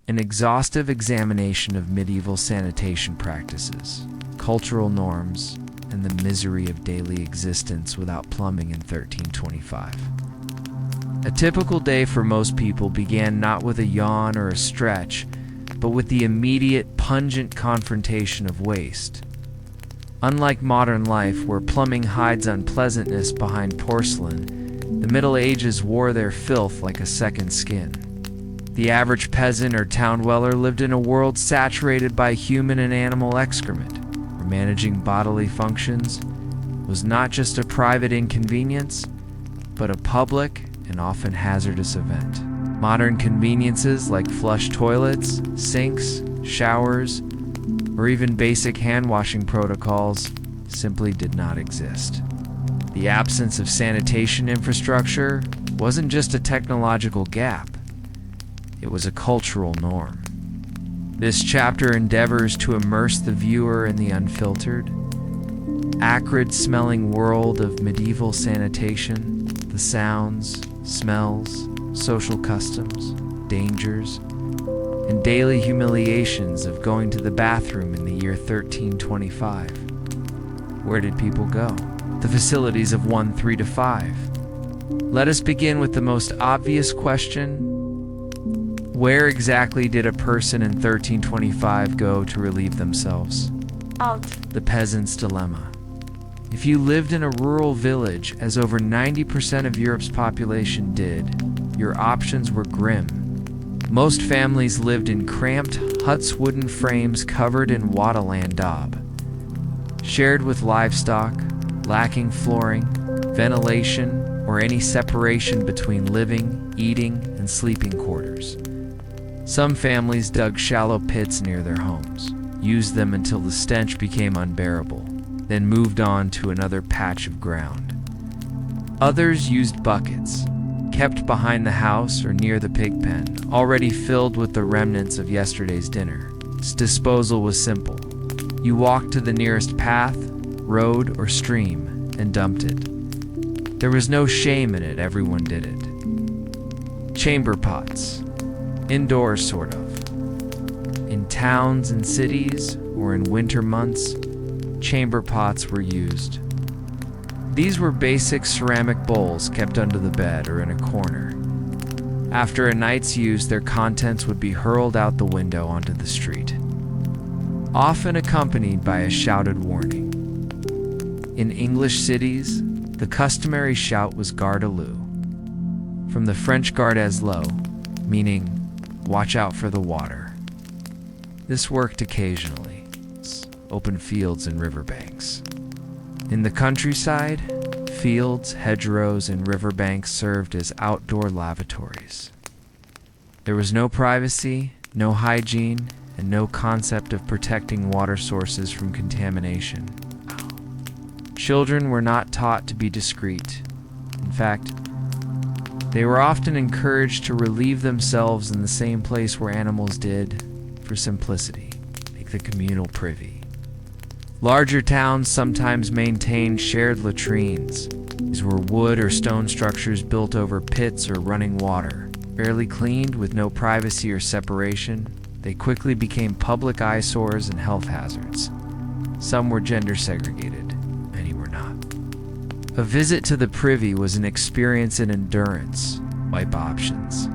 an exhaustive examination of medieval sanitation practices, cultural norms, and the misery of daily existence without plumbing in 1325. A typical day for most people began not with a yawn or a stretch, but with the immediate, pungent confrontation of waste. Unlike modern life, where plumbing hides unpleasantness behind porcelain, the Middle Ages wore their filth like a second skin. The average peasant or town dweller lived in a world saturated by human and animal excrement, where managing bodily functions was not just a private inconvenience, but a public and often hazardous event. Modern conveniences like flush toilets, sinks, showers, or even basic hand-washing protocols simply did not exist. The absence of sanitation infrastructure wasn't just a technological gap, it was a cultural norm. This chapter endeavors to immerse the viewer in the unfiltered, acrid-smelling world of medieval sanitation, the sounds, smells, social customs, dangers, and daily humiliations of going to the bathroom in the year 1325. Where did people go? The facilities of 1, 3 to 5. Let us begin with the most obvious question. Where exactly did a person in 1325 go to relieve themselves? Out. The peasant's dilemma. If you lived in a rural village, as over 90% of Europe's population did, your options were grim. Most families lived in cramped huts, wooden frames covered in wattleland daub, shared with livestock, lacking flooring, ventilation, or any separation between living, eating, and sleeping quarters. Some families dug shallow pits near their homes, used them until the stench became unbearable, then moved on to another patch of ground. Others used buckets, kept behind the house or near the pig pen, already filled with the remnants of yesterday's dinner. Its disposal was simple. You walked to the nearest path, road, or stream and dumped it. There was no shame in it, everyone did it. Chamber pots. Indoors, sort of. In towns and cities, or in winter months, chamber pots were used. These were basic ceramic bowls kept under the bed or in a corner. After a night's use, their contents would be hurled out the window onto the street, often accompanied by a shouted warning. In English cities, the customary shout was garde à l'eau, from the French garde à l'eau, meaning watch out for the water. This worked occasionally, open fields and riverbanks. In the countryside, fields, hedgerows, and riverbanks served as outdoor lavatories. There was no privacy, no hygiene, and no concept of protecting water sources from contamination. Children were not taught to be discreet. In fact, they were often encouraged to relieve themselves in the same place where animals did, for simplicity, like the communal privy. Larger towns sometimes maintained shared latrines. These were wood or stone structures built over pits or running water. Barely cleaned, with no privacy or separation, they quickly became public eyesores and health hazards. Some were gender segregated, many were not. A visit to the privy was an experience in endurance, wipe options,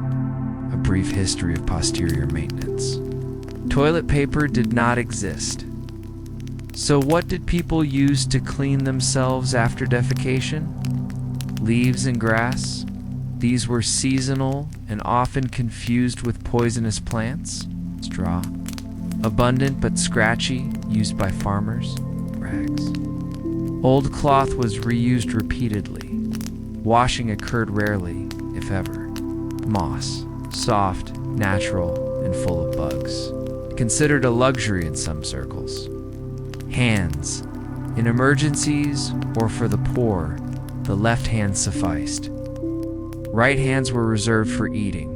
a brief history of posterior maintenance. Toilet paper did not exist. So what did people use to clean themselves after defecation? Leaves and grass. These were seasonal and often confused with poisonous plants. Straw. Abundant but scratchy, used by farmers. Rags. Old cloth was reused repeatedly. Washing occurred rarely, if ever. Moss. Soft, natural, and full of bugs. Considered a luxury in some circles. Hands. In emergencies or for the poor, the left hand sufficed. Right hands were reserved for eating.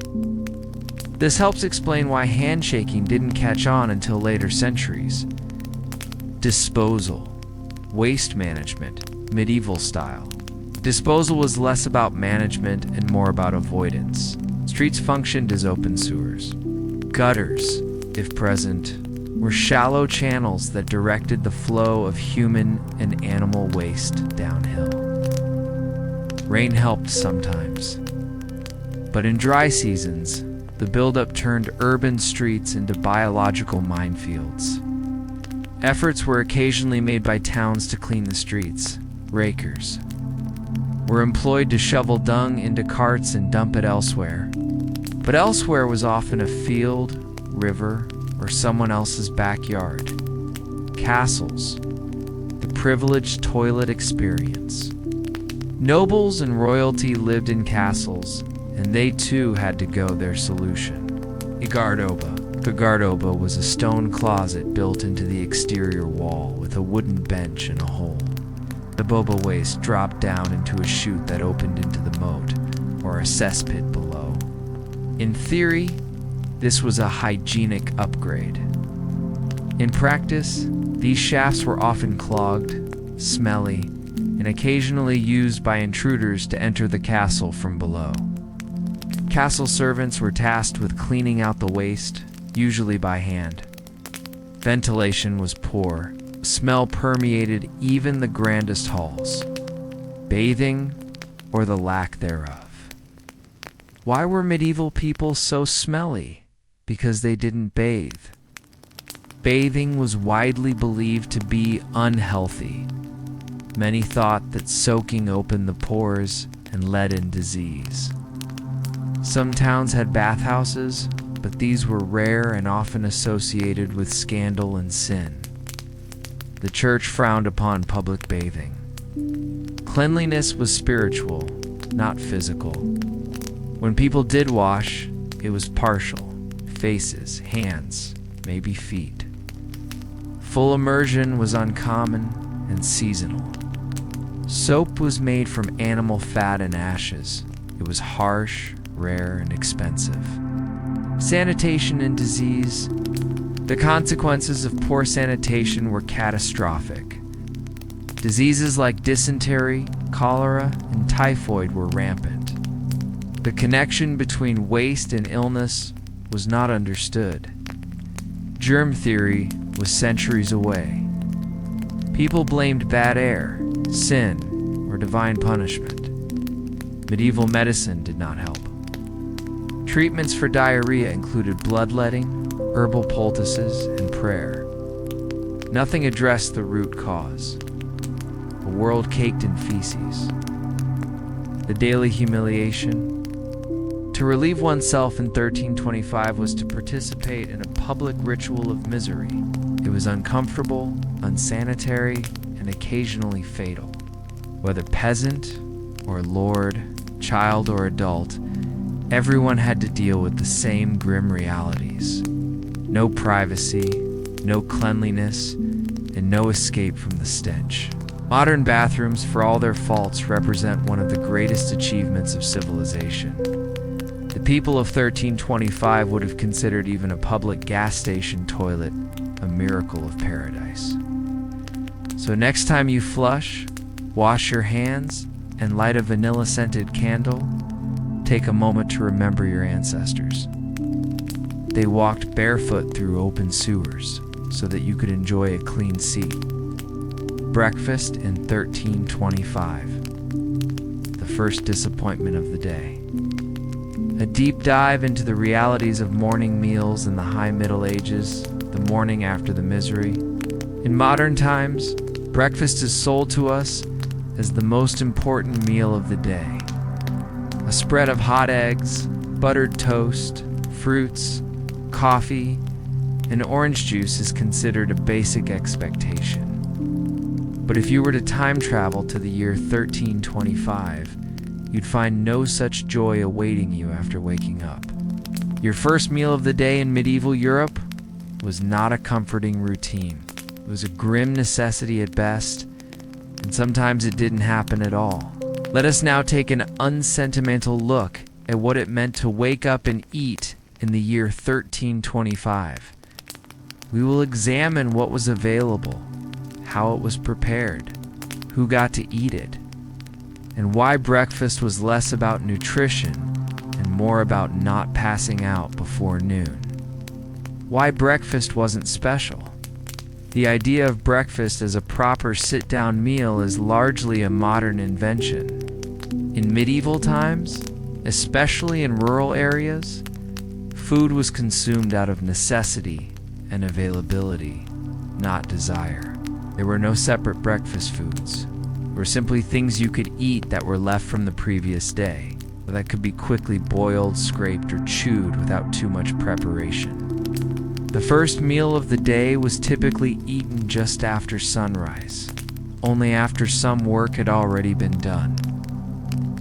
This helps explain why handshaking didn't catch on until later centuries. Disposal. Waste management, medieval style. Disposal was less about management and more about avoidance. Streets functioned as open sewers. Gutters, if present, were shallow channels that directed the flow of human and animal waste downhill. Rain helped sometimes, but in dry seasons, the buildup turned urban streets into biological minefields. Efforts were occasionally made by towns to clean the streets. Rakers were employed to shovel dung into carts and dump it elsewhere. But elsewhere was often a field, river, or someone else's backyard. Castles, the privileged toilet experience. Nobles and royalty lived in castles, and they too had to go their solution. Gardoba was a stone closet built into the exterior wall with a wooden bench and a hole. The boba waste dropped down into a chute that opened into the moat, or a cesspit below. In theory, this was a hygienic upgrade. In practice, these shafts were often clogged, smelly, and occasionally used by intruders to enter the castle from below. Castle servants were tasked with cleaning out the waste, usually by hand. Ventilation was poor. Smell permeated even the grandest halls. Bathing, or the lack thereof. Why were medieval people so smelly? Because they didn't bathe. Bathing was widely believed to be unhealthy. Many thought that soaking opened the pores and led in disease. Some towns had bathhouses, but these were rare and often associated with scandal and sin. The church frowned upon public bathing. Cleanliness was spiritual, not physical. When people did wash, it was partial, faces, hands, maybe feet. Full immersion was uncommon and seasonal. Soap was made from animal fat and ashes. It was harsh, rare, and expensive. Sanitation and disease. The consequences of poor sanitation were catastrophic. Diseases like dysentery, cholera, and typhoid were rampant. The connection between waste and illness was not understood. Germ theory was centuries away. People blamed bad air, sin, or divine punishment. Medieval medicine did not help. Treatments for diarrhea included bloodletting, herbal poultices, and prayer. Nothing addressed the root cause. A world caked in feces. The daily humiliation. To relieve oneself in 1325 was to participate in a public ritual of misery. It was uncomfortable, unsanitary, and occasionally fatal. Whether peasant or lord, child or adult, everyone had to deal with the same grim realities. No privacy, no cleanliness, and no escape from the stench. Modern bathrooms, for all their faults, represent one of the greatest achievements of civilization. The people of 1325 would have considered even a public gas station toilet a miracle of paradise. So next time you flush, wash your hands, and light a vanilla-scented candle, take a moment to remember your ancestors. They walked barefoot through open sewers so that you could enjoy a clean seat. Breakfast in 1325. The first disappointment of the day. A deep dive into the realities of morning meals in the High Middle Ages, the morning after the misery. In modern times, breakfast is sold to us as the most important meal of the day. A spread of hot eggs, buttered toast, fruits, coffee, and orange juice is considered a basic expectation. But if you were to time travel to the year 1325, you'd find no such joy awaiting you after waking up. Your first meal of the day in medieval Europe was not a comforting routine. It was a grim necessity at best, and sometimes it didn't happen at all. Let us now take an unsentimental look at what it meant to wake up and eat in the year 1325. We will examine what was available, how it was prepared, who got to eat it, and why breakfast was less about nutrition and more about not passing out before noon. Why breakfast wasn't special? The idea of breakfast as a proper sit-down meal is largely a modern invention. In medieval times, especially in rural areas, food was consumed out of necessity and availability, not desire. There were no separate breakfast foods. There were simply things you could eat that were left from the previous day, or that could be quickly boiled, scraped, or chewed without too much preparation. The first meal of the day was typically eaten just after sunrise, only after some work had already been done.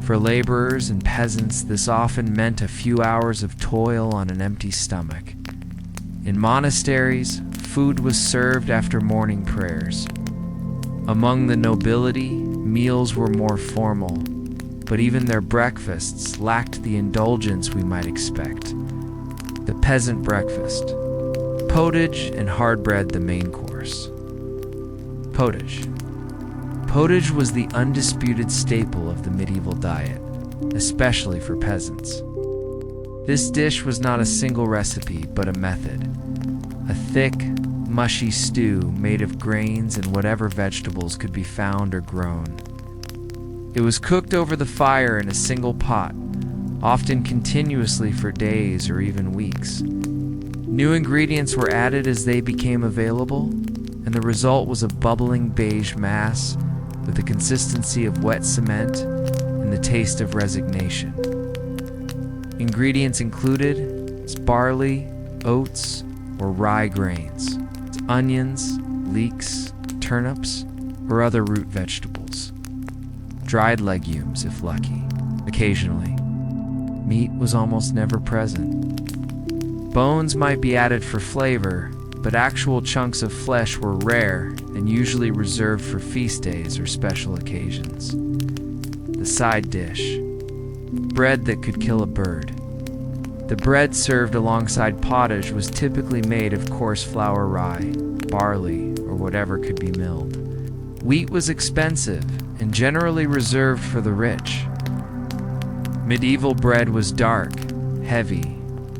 For laborers and peasants, this often meant a few hours of toil on an empty stomach. In monasteries, food was served after morning prayers. Among the nobility, meals were more formal, but even their breakfasts lacked the indulgence we might expect. The peasant breakfast. Pottage and hard bread the main course. Pottage. Pottage was the undisputed staple of the medieval diet, especially for peasants. This dish was not a single recipe, but a method. A thick, mushy stew made of grains and whatever vegetables could be found or grown. It was cooked over the fire in a single pot, often continuously for days or even weeks. New ingredients were added as they became available, and the result was a bubbling beige mass with the consistency of wet cement and the taste of resignation. Ingredients included barley, oats, or rye grains, onions, leeks, turnips, or other root vegetables. Dried legumes, if lucky, occasionally. Meat was almost never present. Bones might be added for flavor, but actual chunks of flesh were rare and usually reserved for feast days or special occasions. The side dish. Bread that could kill a bird. The bread served alongside pottage was typically made of coarse flour rye, barley, or whatever could be milled. Wheat was expensive and generally reserved for the rich. Medieval bread was dark, heavy,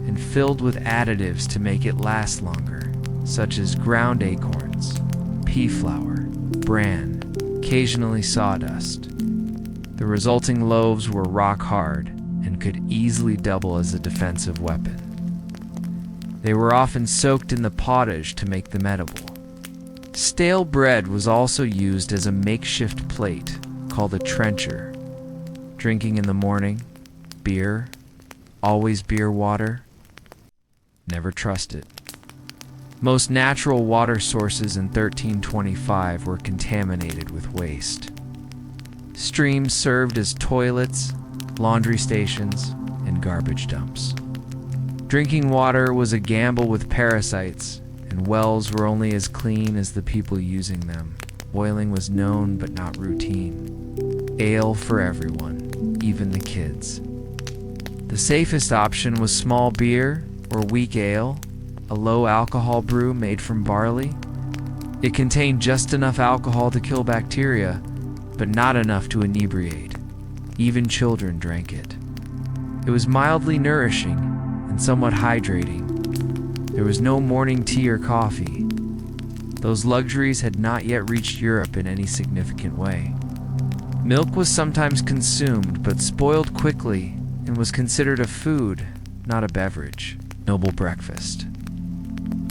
and filled with additives to make it last longer, such as ground acorns, pea flour, bran, occasionally sawdust. The resulting loaves were rock hard and could easily double as a defensive weapon. They were often soaked in the pottage to make them edible. Stale bread was also used as a makeshift plate called a trencher. Drinking in the morning, beer, always beer water. Never trust it. Most natural water sources in 1325 were contaminated with waste. Streams served as toilets, laundry stations, and garbage dumps. Drinking water was a gamble with parasites, and wells were only as clean as the people using them. Boiling was known but not routine. Ale for everyone, even the kids. The safest option was small beer or weak ale, a low-alcohol brew made from barley. It contained just enough alcohol to kill bacteria, but not enough to inebriate. Even children drank it. It was mildly nourishing and somewhat hydrating. There was no morning tea or coffee. Those luxuries had not yet reached Europe in any significant way. Milk was sometimes consumed, but spoiled quickly and was considered a food, not a beverage. Noble breakfast.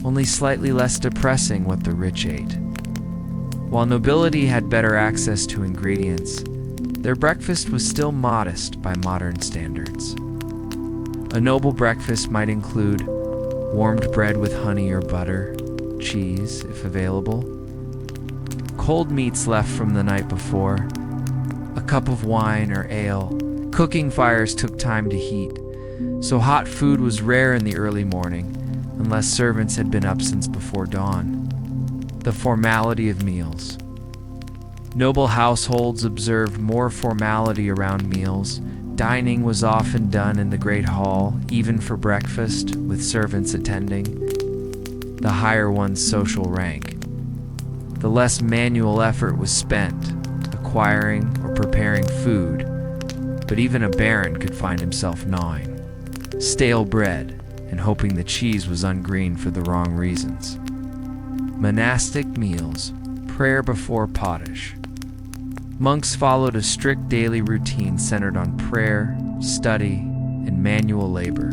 Only slightly less depressing what the rich ate. While nobility had better access to ingredients, their breakfast was still modest by modern standards. A noble breakfast might include warmed bread with honey or butter, cheese, if available, cold meats left from the night before, a cup of wine or ale. Cooking fires took time to heat, so hot food was rare in the early morning, unless servants had been up since before dawn. The formality of meals. Noble households observed more formality around meals. Dining was often done in the great hall, even for breakfast, with servants attending. The higher one's social rank. The less manual effort was spent, acquiring or preparing food, but even a baron could find himself gnawing. Stale bread. and hoping the cheese was ungreen for the wrong reasons. Monastic meals, prayer before pottage. Monks followed a strict daily routine centered on prayer, study, and manual labor.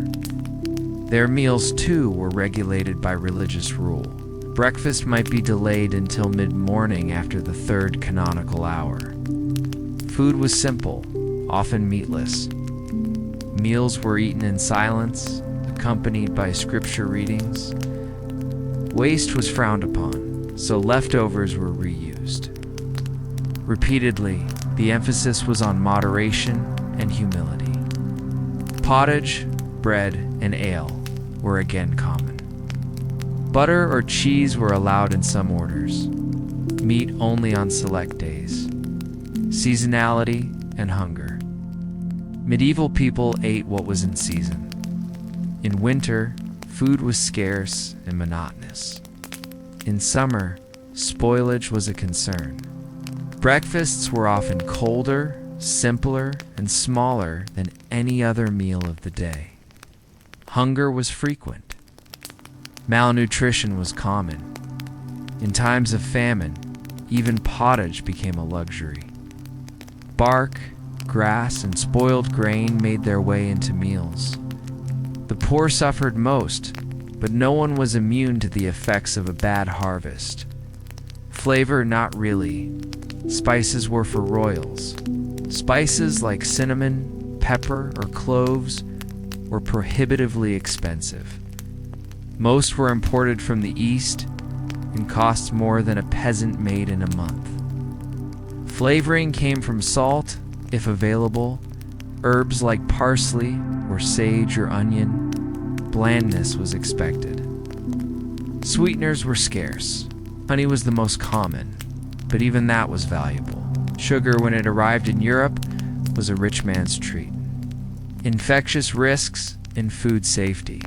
Their meals, too, were regulated by religious rule. Breakfast might be delayed until mid-morning after the third canonical hour. Food was simple, often meatless. Meals were eaten in silence, accompanied by scripture readings. Waste was frowned upon, so leftovers were reused. Repeatedly, the emphasis was on moderation and humility. Pottage, bread, and ale were again common. Butter or cheese were allowed in some orders, meat only on select days. Seasonality and hunger. Medieval people ate what was in season. In winter, food was scarce and monotonous. In summer, spoilage was a concern. Breakfasts were often colder, simpler, and smaller than any other meal of the day. Hunger was frequent. Malnutrition was common. In times of famine, even pottage became a luxury. Bark, grass, and spoiled grain made their way into meals. The poor suffered most, but no one was immune to the effects of a bad harvest. Flavor, not really. Spices were for royals. Spices like cinnamon, pepper, or cloves were prohibitively expensive. Most were imported from the East and cost more than a peasant made in a month. Flavoring came from salt, if available, herbs like parsley or sage or onion. Blandness was expected. Sweeteners were scarce. Honey was the most common, but even that was valuable. Sugar, when it arrived in Europe, was a rich man's treat. Infectious risks and food safety.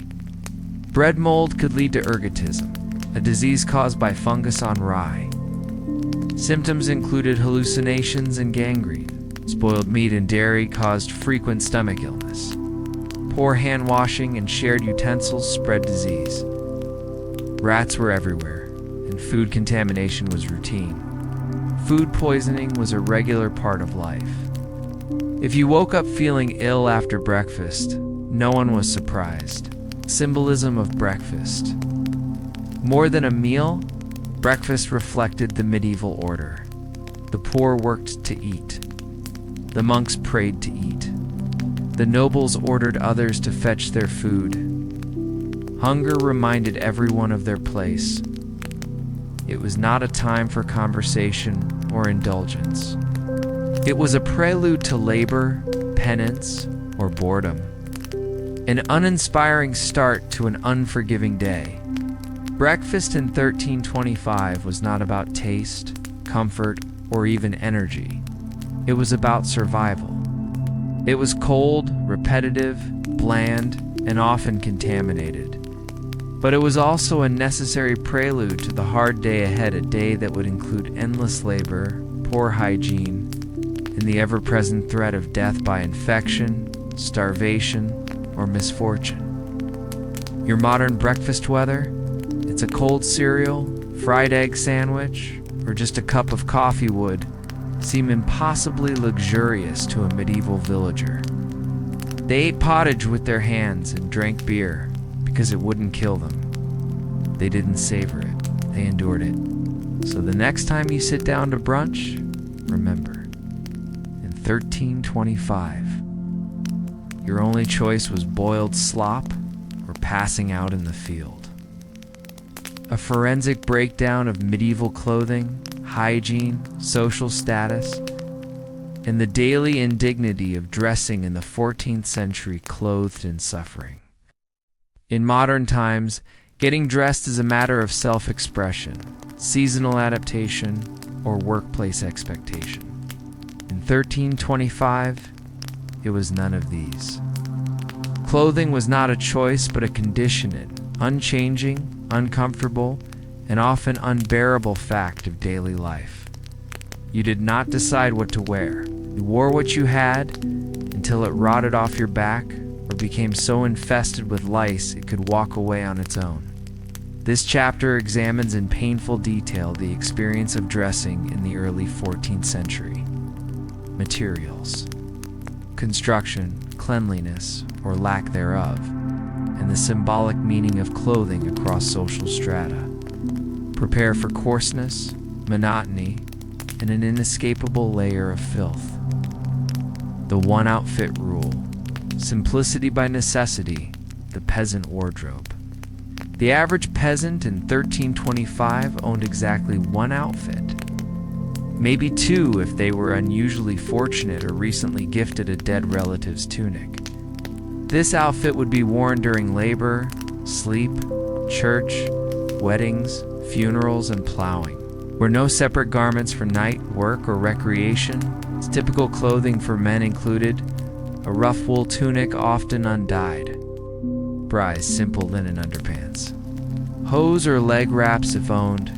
Bread mold could lead to ergotism, a disease caused by fungus on rye. Symptoms included hallucinations and gangrene. Spoiled meat and dairy caused frequent stomach illness. Poor hand washing and shared utensils spread disease. Rats were everywhere, and food contamination was routine. Food poisoning was a regular part of life. If you woke up feeling ill after breakfast, no one was surprised. Symbolism of breakfast. More than a meal, breakfast reflected the medieval order. The poor worked to eat. The monks prayed to eat. The nobles ordered others to fetch their food. Hunger reminded everyone of their place. It was not a time for conversation or indulgence. It was a prelude to labor, penance, or boredom. An uninspiring start to an unforgiving day. Breakfast in 1325 was not about taste, comfort, or even energy. It was about survival. It was cold, repetitive, bland, and often contaminated. But it was also a necessary prelude to the hard day ahead, a day that would include endless labor, poor hygiene, and the ever-present threat of death by infection, starvation, or misfortune. Your modern breakfast weather? It's a cold cereal, fried egg sandwich, or just a cup of coffee would seem impossibly luxurious to a medieval villager. They ate pottage with their hands and drank beer because it wouldn't kill them. They didn't savor it, they endured it. So the next time you sit down to brunch, remember, in 1325, your only choice was boiled slop or passing out in the field. A forensic breakdown of medieval clothing, hygiene, social status, and the daily indignity of dressing in the 14th century clothed in suffering. In modern times, getting dressed is a matter of self-expression, seasonal adaptation, or workplace expectation. In 1325, it was none of these. Clothing was not a choice but a conditioned, unchanging, uncomfortable, and often unbearable fact of daily life. You did not decide what to wear. You wore what you had until it rotted off your back or but became so infested with lice it could walk away on its own. This chapter examines in painful detail the experience of dressing in the early 14th century. Materials, construction, cleanliness, or lack thereof, and the symbolic meaning of clothing across social strata. Prepare for coarseness, monotony, and an inescapable layer of filth. The one outfit rule. Simplicity by necessity, the peasant wardrobe. The average peasant in 1325 owned exactly one outfit. Maybe two if they were unusually fortunate or recently gifted a dead relative's tunic. This outfit would be worn during labor, sleep, church, weddings, funerals, and plowing. Were no separate garments for night, work, or recreation. Its typical clothing for men included a rough wool tunic, often undyed, Bry's simple linen underpants, hose or leg wraps if owned,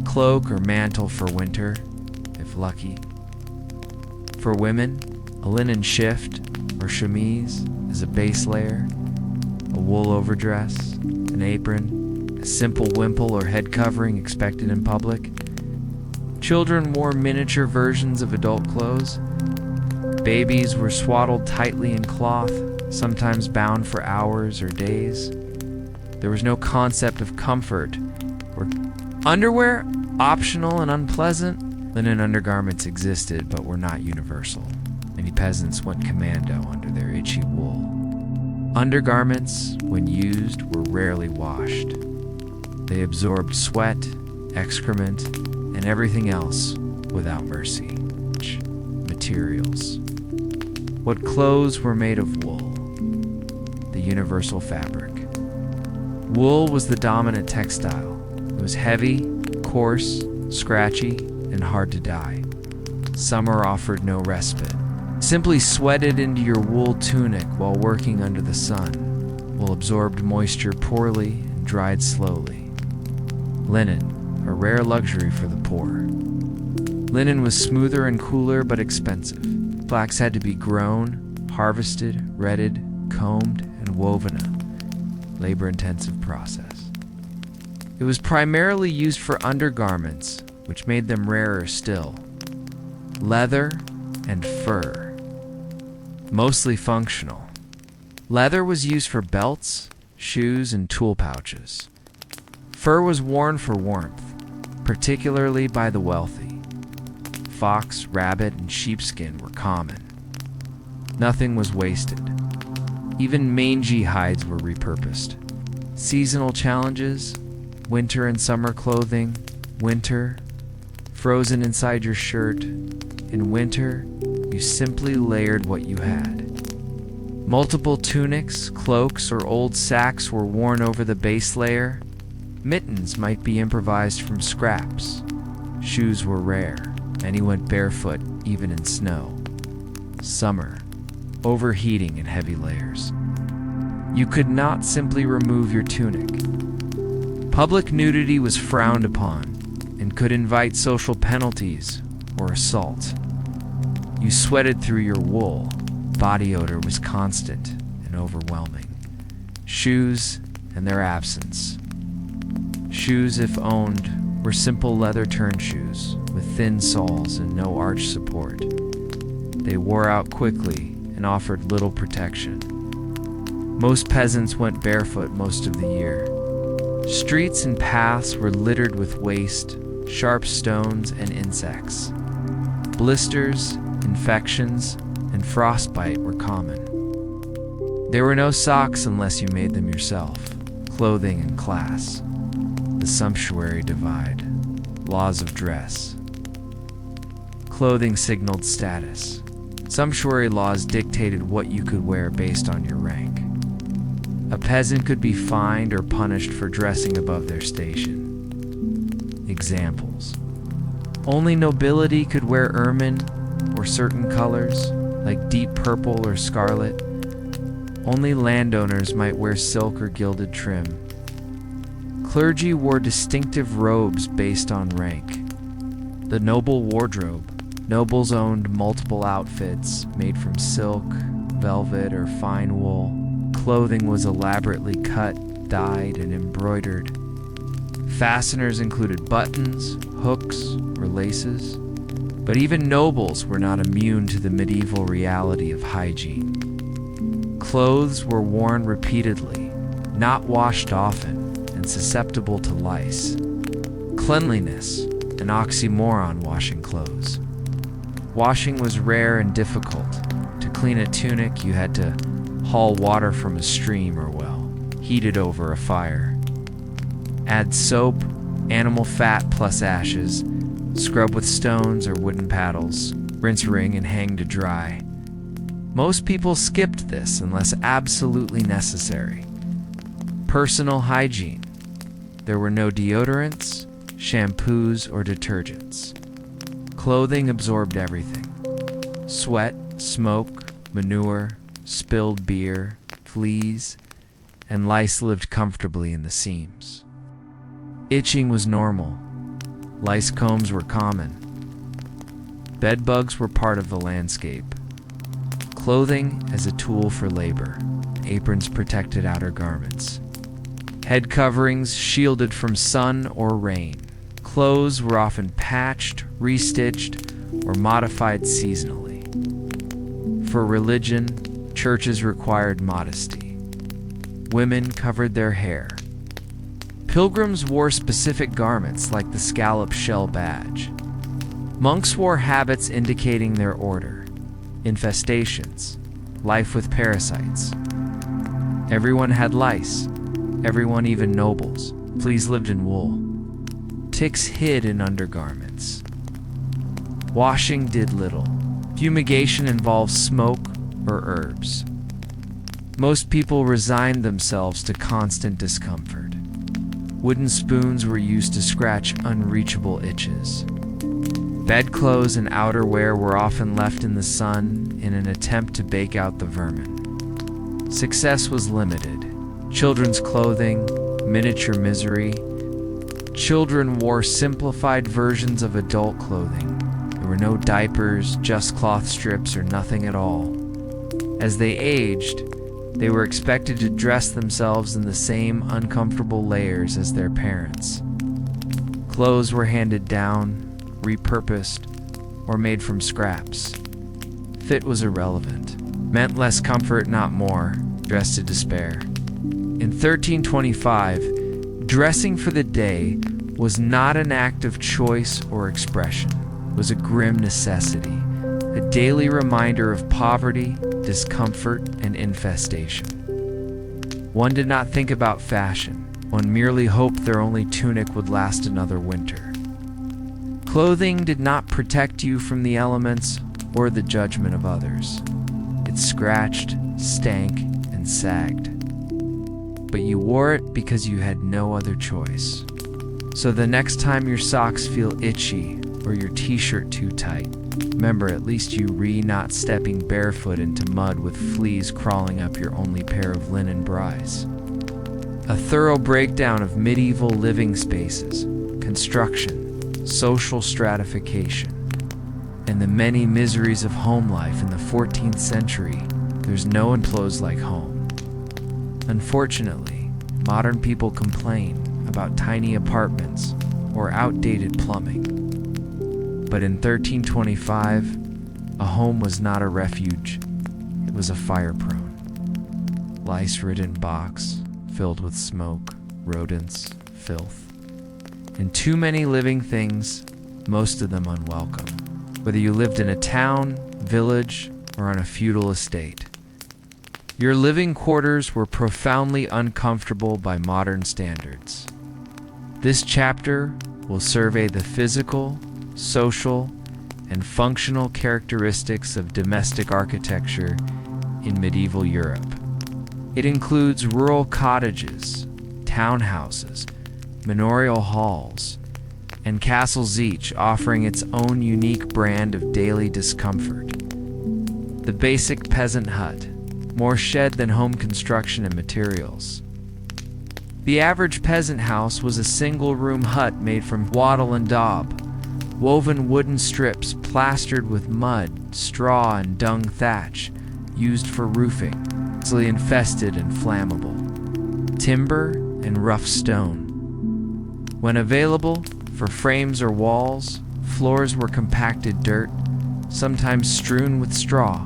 cloak or mantle for winter, if lucky. For women, a linen shift or chemise as a base layer, a wool overdress, an apron, a simple wimple or head covering expected in public. Children wore miniature versions of adult clothes. Babies were swaddled tightly in cloth, sometimes bound for hours or days. There was no concept of comfort or underwear, optional and unpleasant. Linen undergarments existed but were not universal. Many peasants went commando under their itchy wool. Undergarments, when used, were rarely washed. They absorbed sweat, excrement, and everything else without mercy. Materials. What clothes were made of wool? The universal fabric. Wool was the dominant textile. It was heavy, coarse, scratchy, and hard to dye. Summer offered no respite. Simply sweated into your wool tunic while working under the sun. Wool absorbed moisture poorly and dried slowly. Linen, a rare luxury for the poor. Linen was smoother and cooler but expensive. Flax had to be grown, harvested, retted, combed, and woven, a labor-intensive process. It was primarily used for undergarments, which made them rarer still. Leather and fur. Mostly functional. Leather was used for belts, shoes, and tool pouches. Fur was worn for warmth, particularly by the wealthy. Fox, rabbit, and sheepskin were common. Nothing was wasted. Even mangy hides were repurposed. Seasonal challenges, winter and summer clothing, winter, frozen inside your shirt. In winter, you simply layered what you had. Multiple tunics, cloaks, or old sacks were worn over the base layer. Mittens might be improvised from scraps. Shoes were rare. Many went barefoot, even in snow. Summer, overheating in heavy layers. You could not simply remove your tunic. Public nudity was frowned upon and could invite social penalties or assault. You sweated through your wool. Body odor was constant and overwhelming. Shoes and their absence. Shoes, if owned, were simple leather turn shoes with thin soles and no arch support. They wore out quickly and offered little protection. Most peasants went barefoot most of the year. Streets and paths were littered with waste, sharp stones, and insects. Blisters, infections, and frostbite were common. There were no socks unless you made them yourself. Clothing and class. The sumptuary divide. Laws of dress. Clothing signaled status. Sumptuary laws dictated what you could wear based on your rank. A peasant could be fined or punished for dressing above their station. Examples. Only nobility could wear ermine or certain colors, like deep purple or scarlet. Only landowners might wear silk or gilded trim. Clergy wore distinctive robes based on rank. The noble wardrobe. Nobles owned multiple outfits made from silk, velvet, or fine wool. clothing was elaborately cut, dyed, and embroidered. Fasteners included buttons, hooks, or laces. But even nobles were not immune to the medieval reality of hygiene. Clothes were worn repeatedly, not washed often, and susceptible to lice. Cleanliness, an oxymoron washing clothes. Washing was rare and difficult. To clean a tunic, you had to haul water from a stream or well, heated over a fire. Add soap, animal fat plus ashes, scrub with stones or wooden paddles, rinse, wring, and hang to dry. Most people skipped this unless absolutely necessary. Personal hygiene. There were no deodorants, shampoos, or detergents. Clothing absorbed everything. Sweat, smoke, manure, spilled beer, fleas, and lice lived comfortably in the seams. Itching was normal. Lice combs were common. Bed bugs were part of the landscape. Clothing as a tool for labor. Aprons protected outer garments. Head coverings shielded from sun or rain. Clothes were often patched, restitched, or modified seasonally. For religion, churches required modesty. Women covered their hair. Pilgrims wore specific garments like the scallop shell badge. Monks wore habits indicating their order, infestations, life with parasites. Everyone had lice. Everyone, even nobles. Fleas lived in wool. Ticks hid in undergarments. Washing did little. Fumigation involved smoke or herbs. Most people resigned themselves to constant discomfort. Wooden spoons were used to scratch unreachable itches. Bedclothes and outerwear were often left in the sun in an attempt to bake out the vermin. Success was limited. Children's clothing, miniature misery. Children wore simplified versions of adult clothing. There were no diapers, just cloth strips, or nothing at all. As they aged, they were expected to dress themselves in the same uncomfortable layers as their parents. Clothes were handed down, repurposed, or made from scraps. Fit was irrelevant. Meant less comfort, not more. Dressed to despair. In 1325, dressing for the day was not an act of choice or expression. It was a grim necessity, a daily reminder of poverty, discomfort, and infestation. One did not think about fashion. One merely hoped their only tunic would last another winter. Clothing did not protect you from the elements or the judgment of others. It scratched, stank, and sagged. But you wore it because you had no other choice. So the next time your socks feel itchy or your t-shirt too tight, remember, at least you not stepping barefoot into mud with fleas crawling up your only pair of linen bries. A thorough breakdown of medieval living spaces, construction, social stratification, and the many miseries of home life in the 14th century. There's no enclosed like home. Unfortunately, modern people complain about tiny apartments or outdated plumbing. But in 1325, a home was not a refuge, it was a fire-prone, lice-ridden box filled with smoke, rodents, filth, and too many living things, most of them unwelcome, whether you lived in a town, village, or on a feudal estate. Your living quarters were profoundly uncomfortable by modern standards. This chapter will survey the physical, social, and functional characteristics of domestic architecture in medieval Europe. It includes rural cottages, townhouses, manorial halls, and castles, each offering its own unique brand of daily discomfort. The basic peasant hut, more shed than home construction and materials. The average peasant house was a single-room hut made from wattle and daub, woven wooden strips plastered with mud, straw, and dung thatch, used for roofing, easily infested and flammable. Timber and rough stone. When available for frames or walls, floors were compacted dirt, sometimes strewn with straw.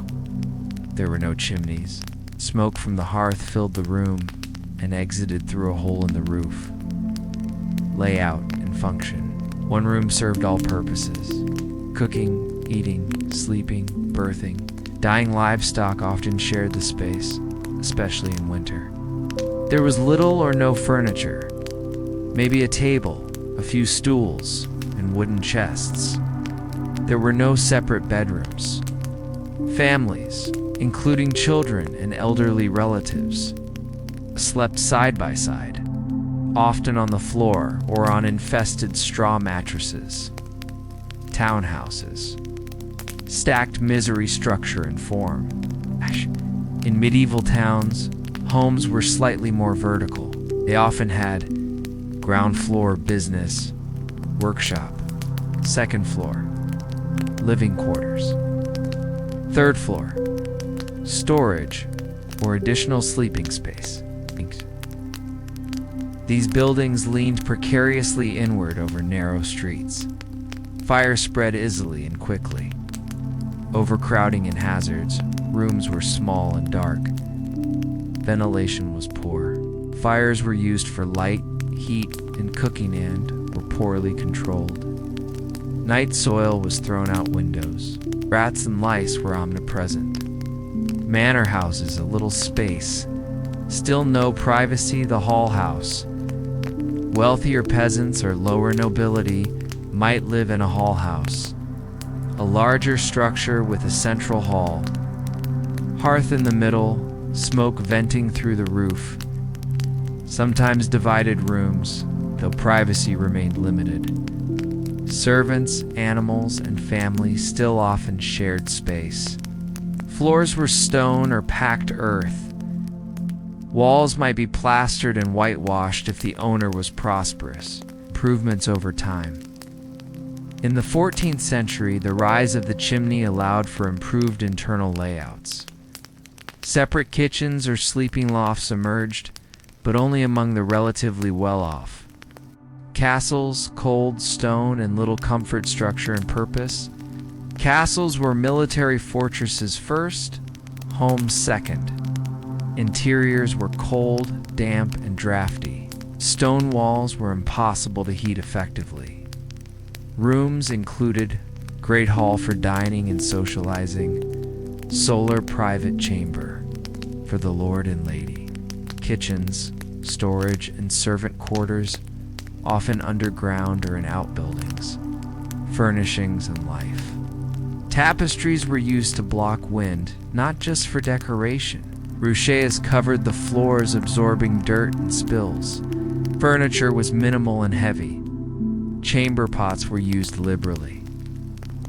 There were no chimneys. Smoke from the hearth filled the room and exited through a hole in the roof. Layout and function. One room served all purposes: cooking, eating, sleeping, birthing. Dying livestock often shared the space, especially in winter. There was little or no furniture. Maybe a table, a few stools, and wooden chests. There were no separate bedrooms. Families, including children and elderly relatives, slept side by side, often on the floor or on infested straw mattresses. Townhouses. Stacked misery structure and form. In medieval towns, homes were slightly more vertical. They often had ground floor business, workshop, second floor, living quarters, third floor, storage, or additional sleeping space. These buildings leaned precariously inward over narrow streets. Fire spread easily and quickly. Overcrowding and hazards, rooms were small and dark. Ventilation was poor. Fires were used for light, heat, and cooking and were poorly controlled. Night soil was thrown out windows. Rats and lice were omnipresent. Manor houses, a little space. Still no privacy, the Hall House. Wealthier peasants or lower nobility might live in a hall house, a larger structure with a central hall. Hearth in the middle, smoke venting through the roof. Sometimes divided rooms, though privacy remained limited. Servants, animals, and families still often shared space. Floors were stone or packed earth. Walls might be plastered and whitewashed if the owner was prosperous. Improvements over time. In the 14th century, the rise of the chimney allowed for improved internal layouts. Separate kitchens or sleeping lofts emerged, but only among the relatively well-off. Castles, cold stone, and little comfort structure and purpose. Castles were military fortresses first, homes second. Interiors were cold, damp, and drafty. Stone walls were impossible to heat effectively. Rooms included great hall for dining and socializing, solar private chamber for the lord and lady, kitchens, storage, and servant quarters, often underground or in outbuildings, furnishings, and life. Tapestries were used to block wind, not just for decoration. Ruches covered the floors, absorbing dirt and spills. Furniture was minimal and heavy. Chamber pots were used liberally.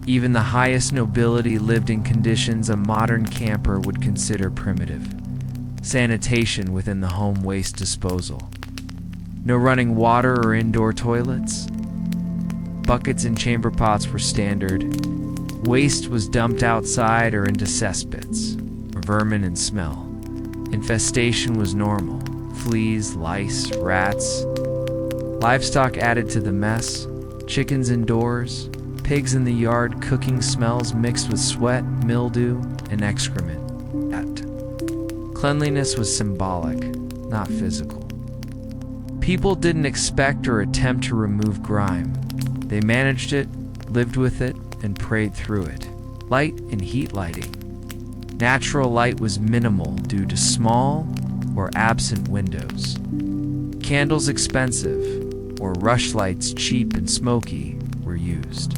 Even the highest nobility lived in conditions a modern camper would consider primitive. Sanitation within the home waste disposal. No running water or indoor toilets. Buckets and chamber pots were standard. Waste was dumped outside or into cesspits, or vermin and smell. Infestation was normal. Fleas, lice, rats. Livestock added to the mess. Chickens indoors. Pigs in the yard, cooking smells mixed with sweat, mildew, and excrement. Cleanliness was symbolic, not physical. People didn't expect or attempt to remove grime. They managed it, lived with it, and prayed through it. Light and heat lighting. Natural light was minimal due to small or absent windows. Candles, expensive, or rushlights, cheap and smoky, were used.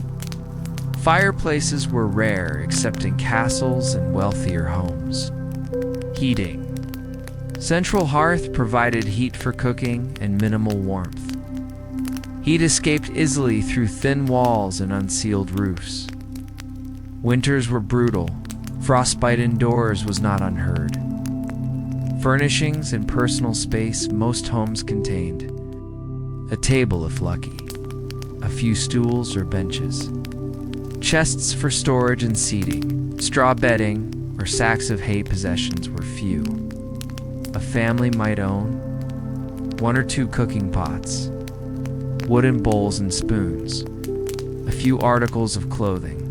Fireplaces were rare except in castles and wealthier homes. Heating. Central hearth provided heat for cooking and minimal warmth. Heat escaped easily through thin walls and unsealed roofs. Winters were brutal. Frostbite indoors was not unheard. Furnishings and personal space most homes contained. A table if lucky. A few stools or benches. Chests for storage and seating. Straw bedding. or sacks of hay possessions were few. A family might own 1 or 2 cooking pots, wooden bowls and spoons, a few articles of clothing,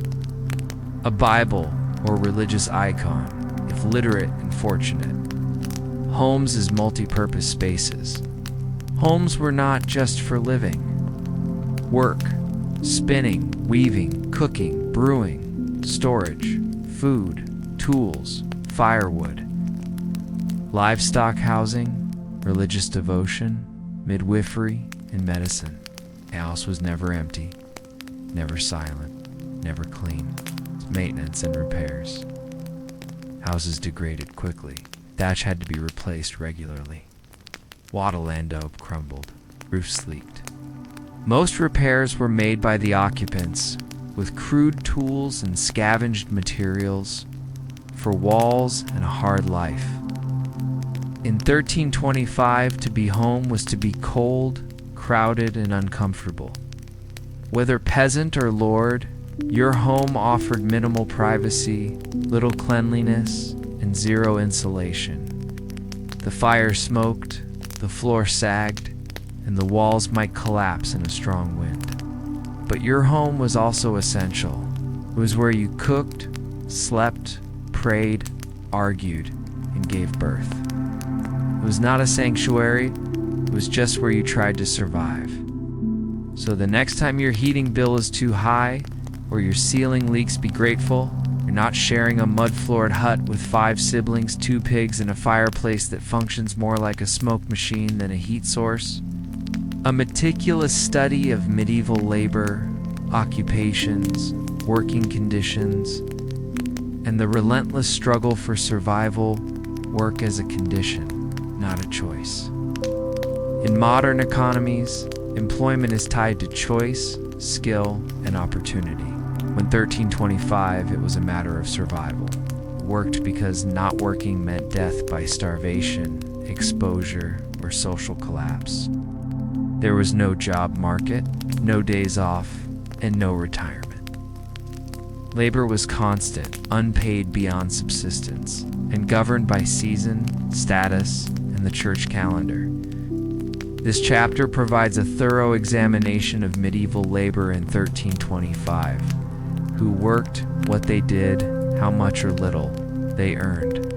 a Bible or religious icon, if literate and fortunate. Homes as multi-purpose spaces. Homes were not just for living. Work, spinning, weaving, cooking, brewing, storage, food, tools, firewood. Livestock housing, religious devotion, midwifery, and medicine. The house was never empty, never silent, never clean. Maintenance and repairs. Houses degraded quickly. Thatch had to be replaced regularly. Wattle end up crumbled. Roofs leaked. Most repairs were made by the occupants with crude tools and scavenged materials for walls and a hard life. In 1325, to be home was to be cold, crowded, and uncomfortable. Whether peasant or lord, your home offered minimal privacy, little cleanliness, and zero insulation. The fire smoked, the floor sagged, and the walls might collapse in a strong wind. But your home was also essential. It was where you cooked, slept, prayed, argued, and gave birth. It was not a sanctuary, it was just where you tried to survive. So the next time your heating bill is too high, or your ceiling leaks, be grateful you're not sharing a mud-floored hut with 5 siblings, 2 pigs, and a fireplace that functions more like a smoke machine than a heat source. A meticulous study of medieval labor, occupations, working conditions, and the relentless struggle for survival, work as a condition, not a choice. In modern economies, employment is tied to choice, skill, and opportunity. When 1325, it was a matter of survival. Worked because not working meant death by starvation, exposure, or social collapse. There was no job market, no days off, and no retirement. Labor was constant, unpaid beyond subsistence, and governed by season, status, and the church calendar. This chapter provides a thorough examination of medieval labor in 1325. Who worked, what they did, how much or little they earned,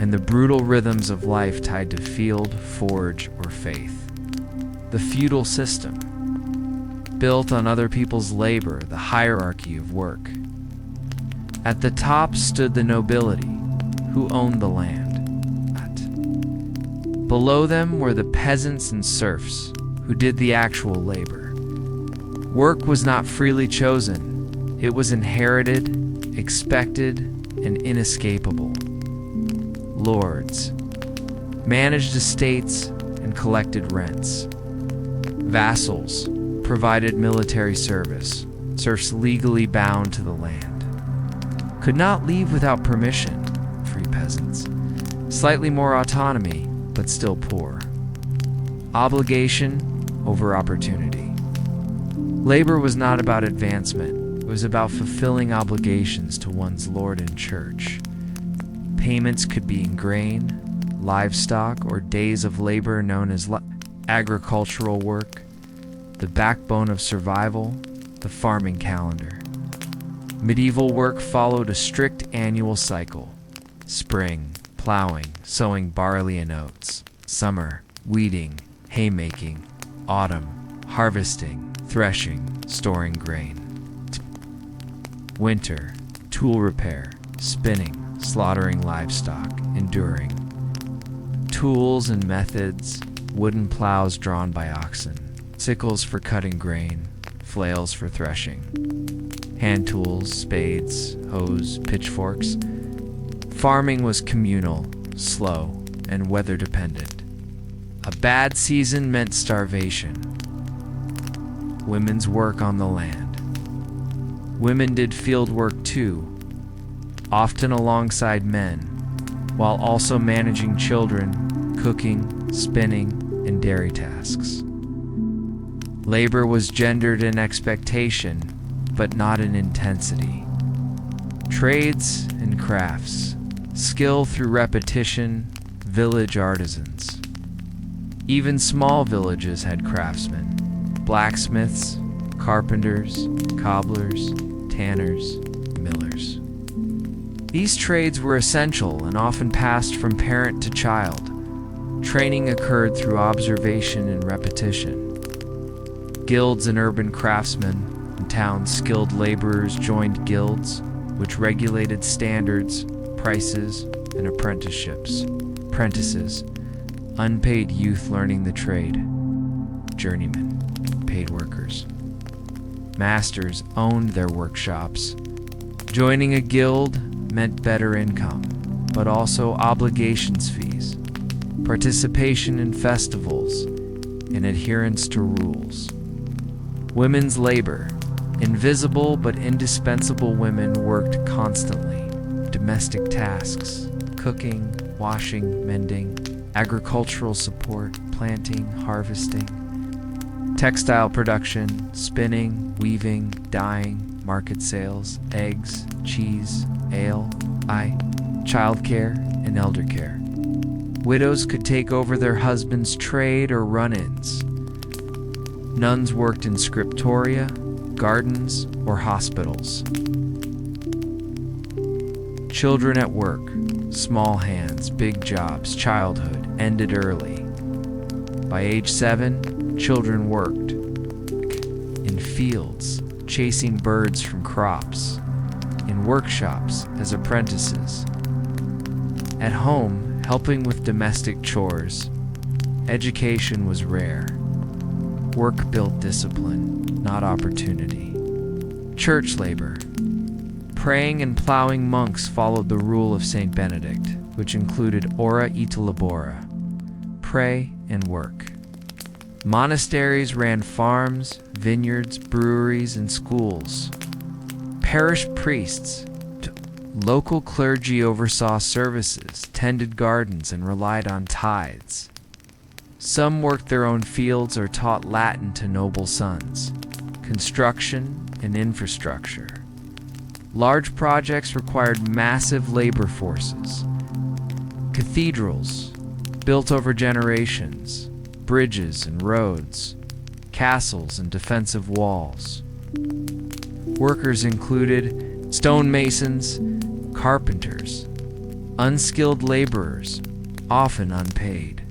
and the brutal rhythms of life tied to field, forge, or faith. The feudal system, built on other people's labor, the hierarchy of work. At the top stood the nobility, who owned the land. Below them were the peasants and serfs, who did the actual labor. Work was not freely chosen. It was inherited, expected, and inescapable. Lords managed estates and collected rents. Vassals provided military service. Serfs legally bound to the land. Could not leave without permission. Free peasants. Slightly more autonomy, but still poor. Obligation over opportunity. Labor was not about advancement. It was about fulfilling obligations to one's lord and church. Payments could be in grain, livestock, or days of labor known as agricultural work, the backbone of survival, the farming calendar. Medieval work followed a strict annual cycle. Spring, plowing, sowing barley and oats. Summer, weeding, haymaking. Autumn, harvesting, threshing, storing grain. Winter, tool repair, spinning, slaughtering livestock, enduring. Tools and methods, wooden plows drawn by oxen, sickles for cutting grain, flails for threshing, hand tools, spades, hoes, pitchforks. Farming was communal, slow, and weather dependent. A bad season meant starvation. Women's work on the land. Women did field work too, often alongside men, while also managing children, cooking, spinning, and dairy tasks. Labor was gendered in expectation, but not in intensity. Trades and crafts. Skill through repetition. Village artisans. Even small villages had craftsmen. Blacksmiths, carpenters, cobblers, tanners, millers. These trades were essential and often passed from parent to child. Training occurred through observation and repetition. Guilds and urban craftsmen. In towns, skilled laborers joined guilds, which regulated standards, prices, and apprenticeships. Apprentices, unpaid youth learning the trade. Journeymen, paid workers. Masters owned their workshops. Joining a guild meant better income, but also obligations fees, participation in festivals, and adherence to rules. Women's labor. Invisible but indispensable women worked constantly. Domestic tasks, cooking, washing, mending, agricultural support, planting, harvesting, textile production, spinning, weaving, dyeing, market sales, eggs, cheese, ale, childcare, and elder care. Widows could take over their husband's trade or run-ins. Nuns worked in scriptoria, gardens, or hospitals. Children at work, small hands, big jobs, childhood ended early. By age 7, children worked in fields, chasing birds from crops, in workshops as apprentices, at home helping with domestic chores. Education was rare. Work built discipline, not opportunity. Church labor. Praying and plowing monks followed the rule of Saint Benedict, which included ora et labora, pray and work. Monasteries ran farms, vineyards, breweries, and schools. Parish priests, local clergy oversaw services, tended gardens, and relied on tithes. Some worked their own fields or taught Latin to noble sons. Construction and infrastructure. Large projects required massive labor forces. Cathedrals, built over generations, bridges and roads, castles and defensive walls. Workers included stonemasons, carpenters, unskilled laborers, often unpaid.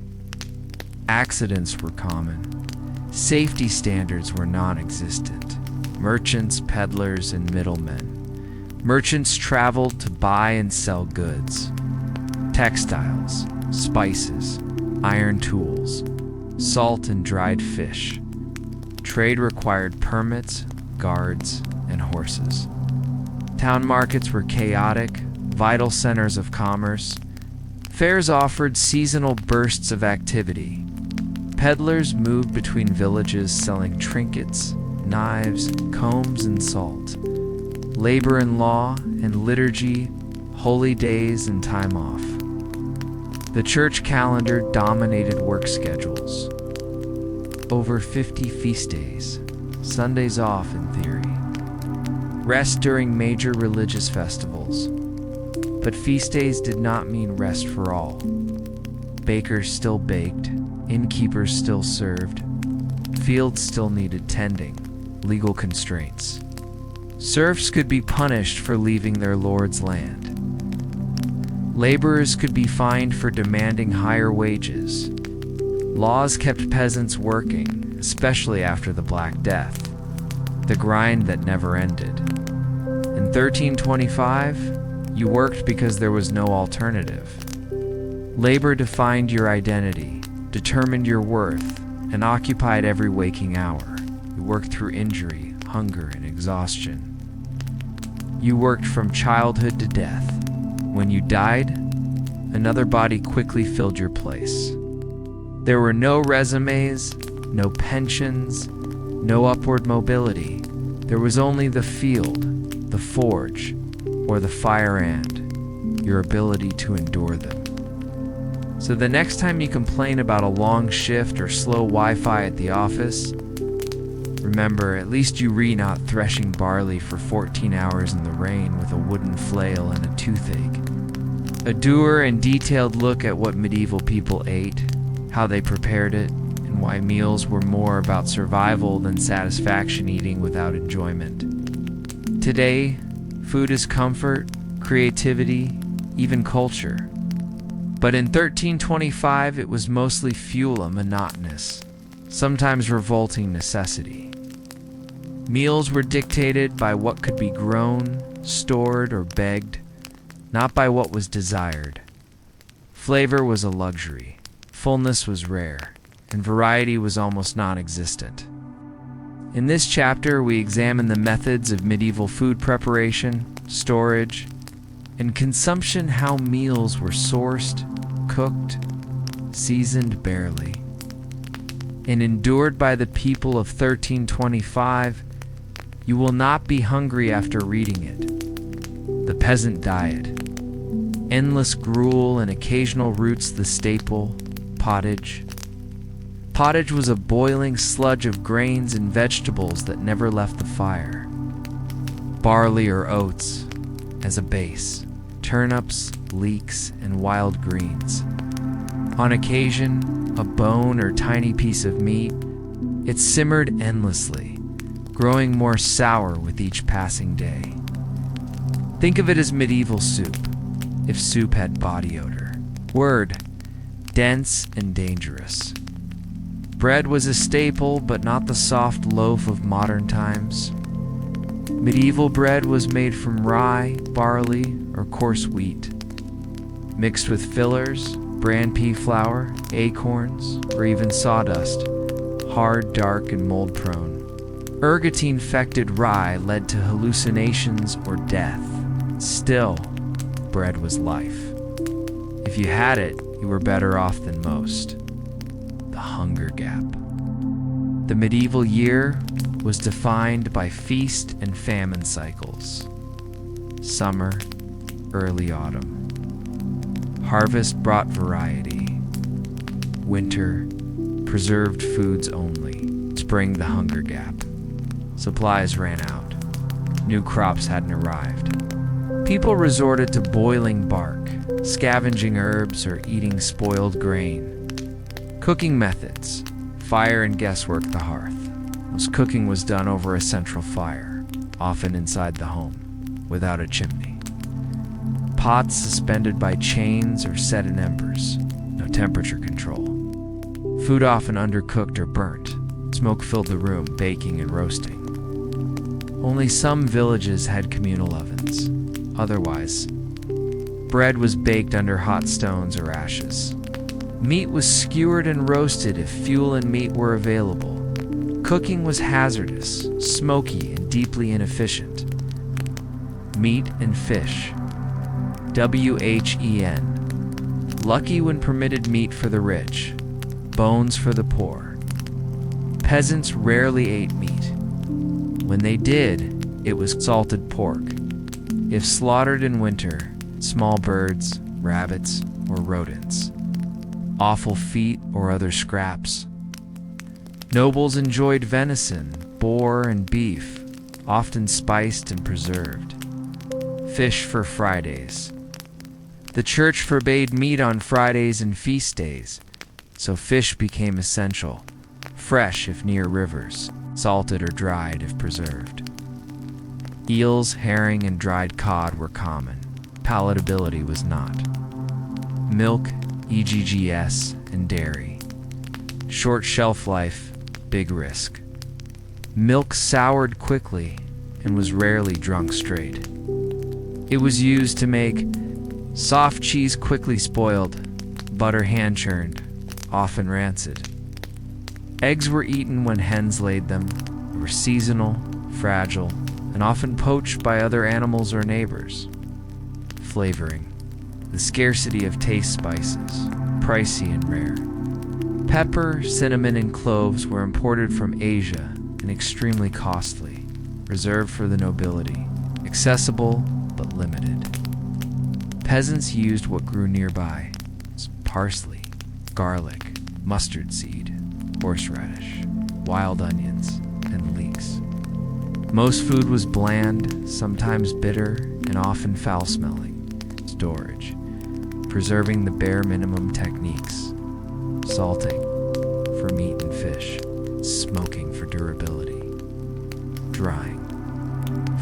Accidents were common. Safety standards were non-existent. Merchants, peddlers, and middlemen. Merchants traveled to buy and sell goods. Textiles, spices, iron tools, salt and dried fish. Trade required permits, guards, and horses. Town markets were chaotic, vital centers of commerce. Fairs offered seasonal bursts of activity. Peddlers moved between villages selling trinkets, knives, combs, and salt. Labor and law and liturgy, holy days and time off. The church calendar dominated work schedules. Over 50 feast days, Sundays off in theory. Rest during major religious festivals. But feast days did not mean rest for all. Bakers still baked, innkeepers still served, fields still needed tending, legal constraints. Serfs could be punished for leaving their lord's land. Laborers could be fined for demanding higher wages. Laws kept peasants working, especially after the Black Death, the grind that never ended. In 1325, you worked because there was no alternative. Labor defined your identity, determined your worth, and occupied every waking hour. You worked through injury, hunger, and exhaustion. You worked from childhood to death. When you died, another body quickly filled your place. There were no resumes, no pensions, no upward mobility. There was only the field, the forge, or the fire and your ability to endure them. So the next time you complain about a long shift or slow Wi-Fi at the office, Remember, at least you re not threshing barley for 14 hours in the rain with a wooden flail and a toothache. A dour and detailed look at what medieval people ate, how they prepared it, and why meals were more about survival than satisfaction eating without enjoyment. Today, food is comfort, creativity, even culture. But in 1325, it was mostly fuel, a monotonous, sometimes revolting necessity. Meals were dictated by what could be grown, stored, or begged, not by what was desired. Flavor was a luxury, fullness was rare, and variety was almost non-existent. In this chapter, we examine the methods of medieval food preparation, storage, and consumption, how meals were sourced, cooked, seasoned barely, and endured by the people of 1325. You will not be hungry after reading it. The peasant diet. Endless gruel and occasional roots the staple. Pottage. Pottage was a boiling sludge of grains and vegetables that never left the fire. Barley or oats as a base. Turnips, leeks, and wild greens. On occasion, a bone or tiny piece of meat. It simmered endlessly, growing more sour with each passing day. Think of it as medieval soup, if soup had body odor. Word, dense and dangerous. Bread was a staple, but not the soft loaf of modern times. Medieval bread was made from rye, barley, or coarse wheat, mixed with fillers, bran pea flour, acorns, or even sawdust, hard, dark, and mold-prone. Ergot-infected rye led to hallucinations or death. Still, bread was life. If you had it, you were better off than most. The hunger gap. The medieval year was defined by feast and famine cycles. Summer, early autumn. Harvest brought variety. Winter, preserved foods only. Spring, the hunger gap. Supplies ran out. New crops hadn't arrived. People resorted to boiling bark, scavenging herbs, or eating spoiled grain. Cooking methods. Fire and guesswork the hearth. Most cooking was done over a central fire, often inside the home, without a chimney. Pots suspended by chains or set in embers, no temperature control. Food often undercooked or burnt. Smoke filled the room, baking and roasting. Only some villages had communal ovens. Otherwise, bread was baked under hot stones or ashes. Meat was skewered and roasted if fuel and meat were available. Cooking was hazardous, smoky, and deeply inefficient. Meat and fish. WHEN. Lucky when permitted meat for the rich, bones for the poor. Peasants rarely ate meat. When they did, it was salted pork. If slaughtered in winter, small birds, rabbits, or rodents. Offal feet or other scraps. Nobles enjoyed venison, boar, and beef, often spiced and preserved. Fish for Fridays. The church forbade meat on Fridays and feast days, so fish became essential, fresh if near rivers, salted or dried if preserved. Eels, herring, and dried cod were common. Palatability was not. Milk, EGGS, and dairy. Short shelf life, big risk. Milk soured quickly and was rarely drunk straight. It was used to make soft cheese quickly spoiled, butter hand-churned, often rancid. Eggs were eaten when hens laid them. They were seasonal, fragile, and often poached by other animals or neighbors. Flavoring. The scarcity of taste spices, pricey and rare. Pepper, cinnamon, and cloves were imported from Asia and extremely costly, reserved for the nobility, accessible but limited. Peasants used what grew nearby: parsley, garlic, mustard seed, horseradish, wild onions, and leaks. Most food was bland, sometimes bitter, and often foul-smelling. Storage, preserving the bare minimum techniques. Salting for meat and fish, smoking for durability. Drying,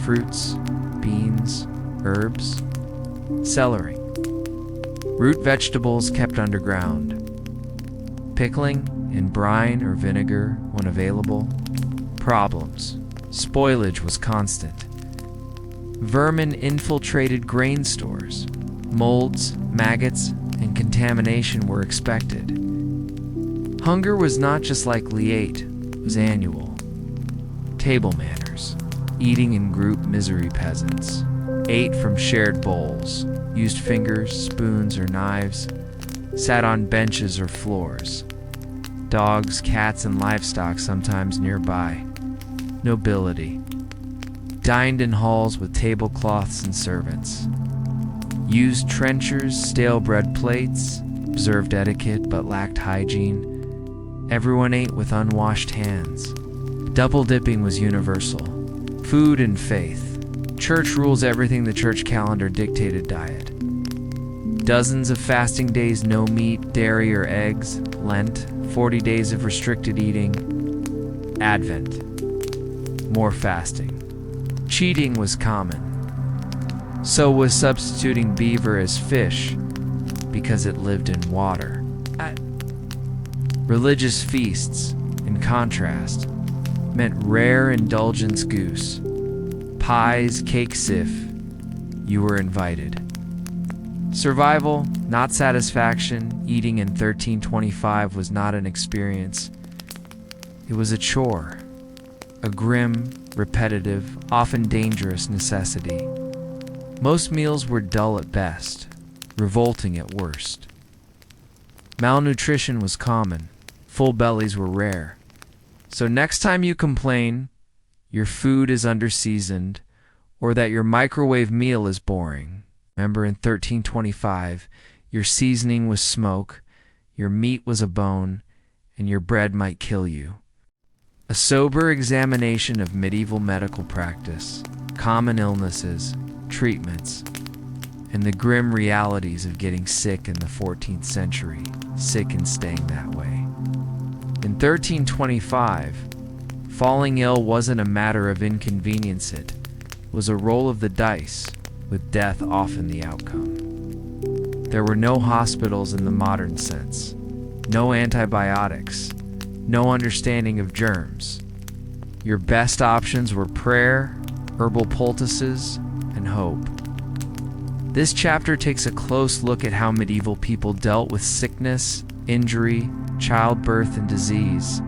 fruits, beans, herbs, celery. Root vegetables kept underground. Pickling in brine or vinegar when available. Problems. Spoilage was constant. Vermin infiltrated grain stores. Molds, maggots, and contamination were expected. Hunger was not just likely ate, it was annual. Table manners. Eating in group misery peasants. Ate from shared bowls. Used fingers, spoons, or knives. Sat on benches or floors. Dogs, cats, and livestock sometimes nearby. Nobility. Dined in halls with tablecloths and servants. Used trenchers, stale bread plates, observed etiquette but lacked hygiene. Everyone ate with unwashed hands. Double dipping was universal. Food and faith. Church rules everything the church calendar dictated diet. Dozens of fasting days, no meat, dairy, or eggs. Lent, 40 days of restricted eating. Advent, more fasting. Cheating was common. So was substituting beaver as fish because it lived in water. Religious feasts, in contrast, meant rare indulgence goose. Pies, cake sif, you were invited. Survival, not satisfaction. Eating in 1325 was not an experience. It was a chore, a grim, repetitive, often dangerous necessity. Most meals were dull at best, revolting at worst. Malnutrition was common. Full bellies were rare. So next time you complain your food is under-seasoned or that your microwave meal is boring, remember in 1325, your seasoning was smoke, your meat was a bone, and your bread might kill you. A sober examination of medieval medical practice, common illnesses, treatments, and the grim realities of getting sick in the 14th century, sick and staying that way. In 1325, falling ill wasn't a matter of inconvenience, it was a roll of the dice, with death often the outcome. There were no hospitals in the modern sense, no antibiotics, no understanding of germs. Your best options were prayer, herbal poultices, and hope. This chapter takes a close look at how medieval people dealt with sickness, injury, childbirth, and disease.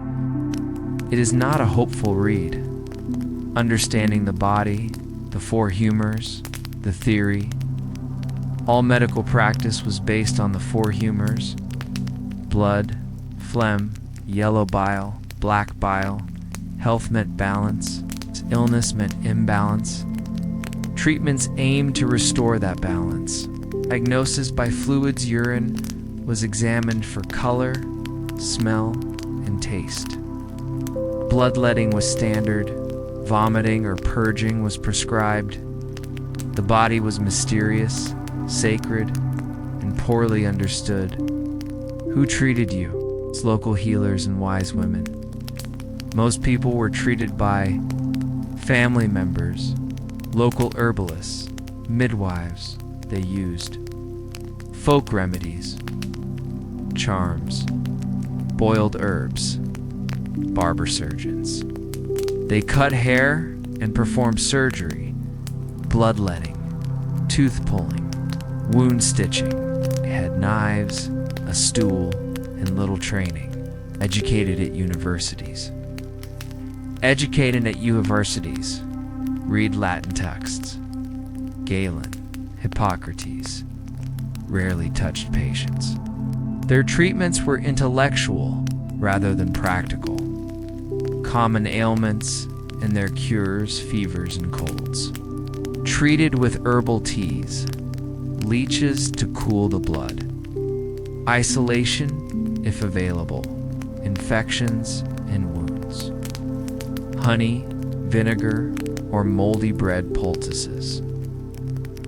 It is not a hopeful read. Understanding the body, the four humors, the theory. All medical practice was based on the four humors: blood, phlegm, yellow bile, black bile. Health meant balance. Illness meant imbalance. Treatments aimed to restore that balance. Diagnosis by fluids urine was examined for color, smell, and taste. Bloodletting was standard. Vomiting or purging was prescribed. The body was mysterious, sacred, and poorly understood. Who treated you? It's local healers and wise women. Most people were treated by family members, local herbalists, midwives they used. Folk remedies, charms, boiled herbs, barber surgeons. They cut hair and performed surgery, bloodletting, tooth pulling, wound stitching. They had knives, a stool, and little training. Educated at universities. Educated at universities. Read Latin texts. Galen, Hippocrates. Rarely touched patients. Their treatments were intellectual rather than practical. Common ailments and their cures, fevers and colds. Treated with herbal teas, leeches to cool the blood. Isolation, if available, infections and wounds. honey, vinegar, or moldy bread poultices.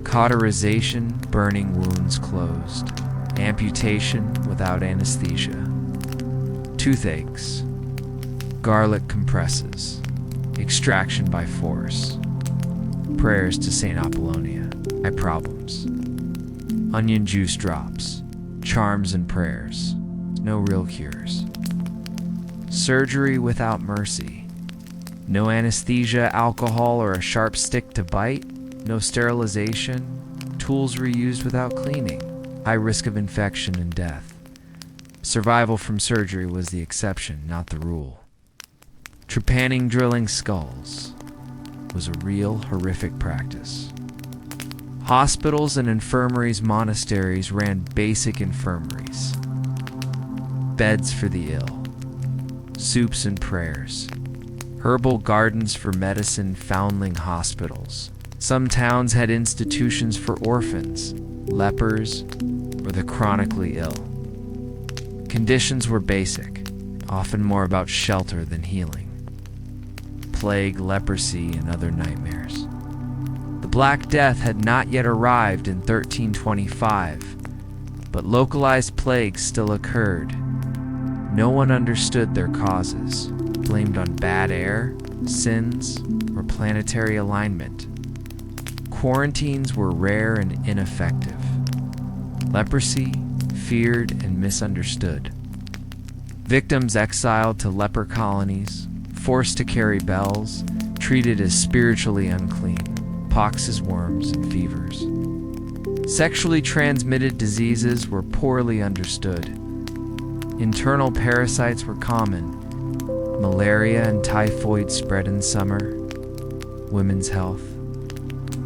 Cauterization, burning wounds closed. Amputation without anesthesia. Toothaches. Garlic compresses. Extraction by force. Prayers to Saint Apollonia. Eye problems. Onion juice drops. Charms and prayers. No real cures. Surgery without mercy. No anesthesia, alcohol, or a sharp stick to bite. No sterilization. Tools reused without cleaning. High risk of infection and death. Survival from surgery was the exception, not the rule. Trepanning drilling skulls was a real horrific practice. Hospitals and infirmaries, monasteries ran basic infirmaries. Beds for the ill. Soups and prayers. Herbal gardens for medicine, foundling hospitals. Some towns had institutions for orphans, lepers, or the chronically ill. Conditions were basic, often more about shelter than healing. Plague, leprosy, and other nightmares. The Black Death had not yet arrived in 1325, but localized plagues still occurred. No one understood their causes, blamed on bad air, sins, or planetary alignment. Quarantines were rare and ineffective. Leprosy, feared and misunderstood. Victims exiled to leper colonies, forced to carry bells, treated as spiritually unclean, poxes, worms, and fevers. Sexually transmitted diseases were poorly understood. Internal parasites were common. Malaria and typhoid spread in summer. Women's health.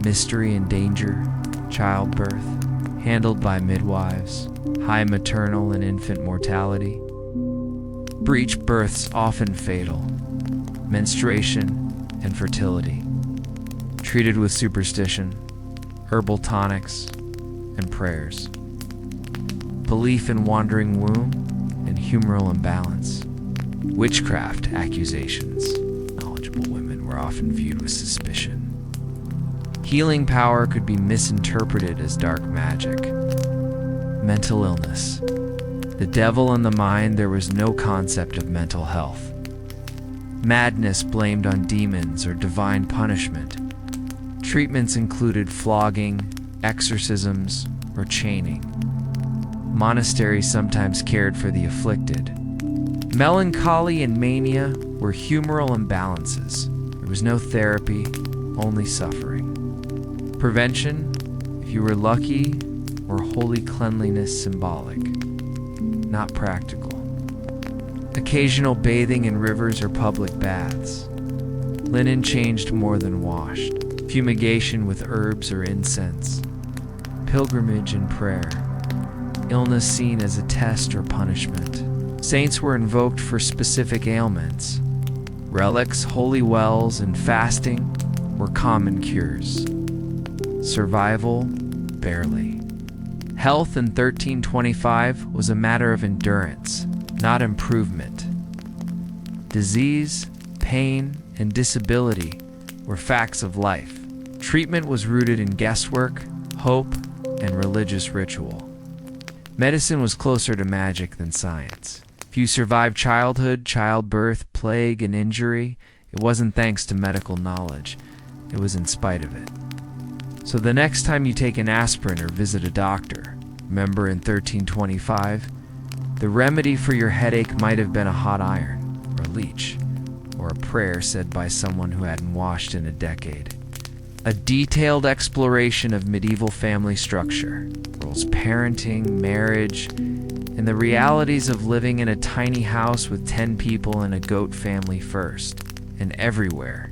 Mystery and danger. Childbirth. Handled by midwives. High maternal and infant mortality. Breech births often fatal. Menstruation and fertility. Treated with superstition, herbal tonics, and prayers. Belief in wandering womb and humoral imbalance. Witchcraft accusations. Knowledgeable women were often viewed with suspicion. Healing power could be misinterpreted as dark magic. Mental illness. The devil in the mind, there was no concept of mental health. Madness blamed on demons or divine punishment. Treatments included flogging, exorcisms, or chaining. Monasteries sometimes cared for the afflicted. Melancholy and mania were humoral imbalances. There was no therapy, only suffering. Prevention, if you were lucky, or holy cleanliness symbolic, not practical. Occasional bathing in rivers or public baths. Linen changed more than washed. Fumigation with herbs or incense. Pilgrimage and prayer. Illness seen as a test or punishment. Saints were invoked for specific ailments. Relics, holy wells, and fasting were common cures. Survival, barely. Health in 1325 was a matter of endurance, not improvement. Disease, pain, and disability were facts of life. Treatment was rooted in guesswork, hope, and religious ritual. Medicine was closer to magic than science. If you survived childhood, childbirth, plague, and injury, it wasn't thanks to medical knowledge. It was in spite of it. So the next time you take an aspirin or visit a doctor, remember in 1325, the remedy for your headache might have been a hot iron, or a leech, or a prayer said by someone who hadn't washed in a decade. A detailed exploration of medieval family structure, roles, parenting, marriage, and the realities of living in a tiny house with 10 people and a goat family first, and everywhere.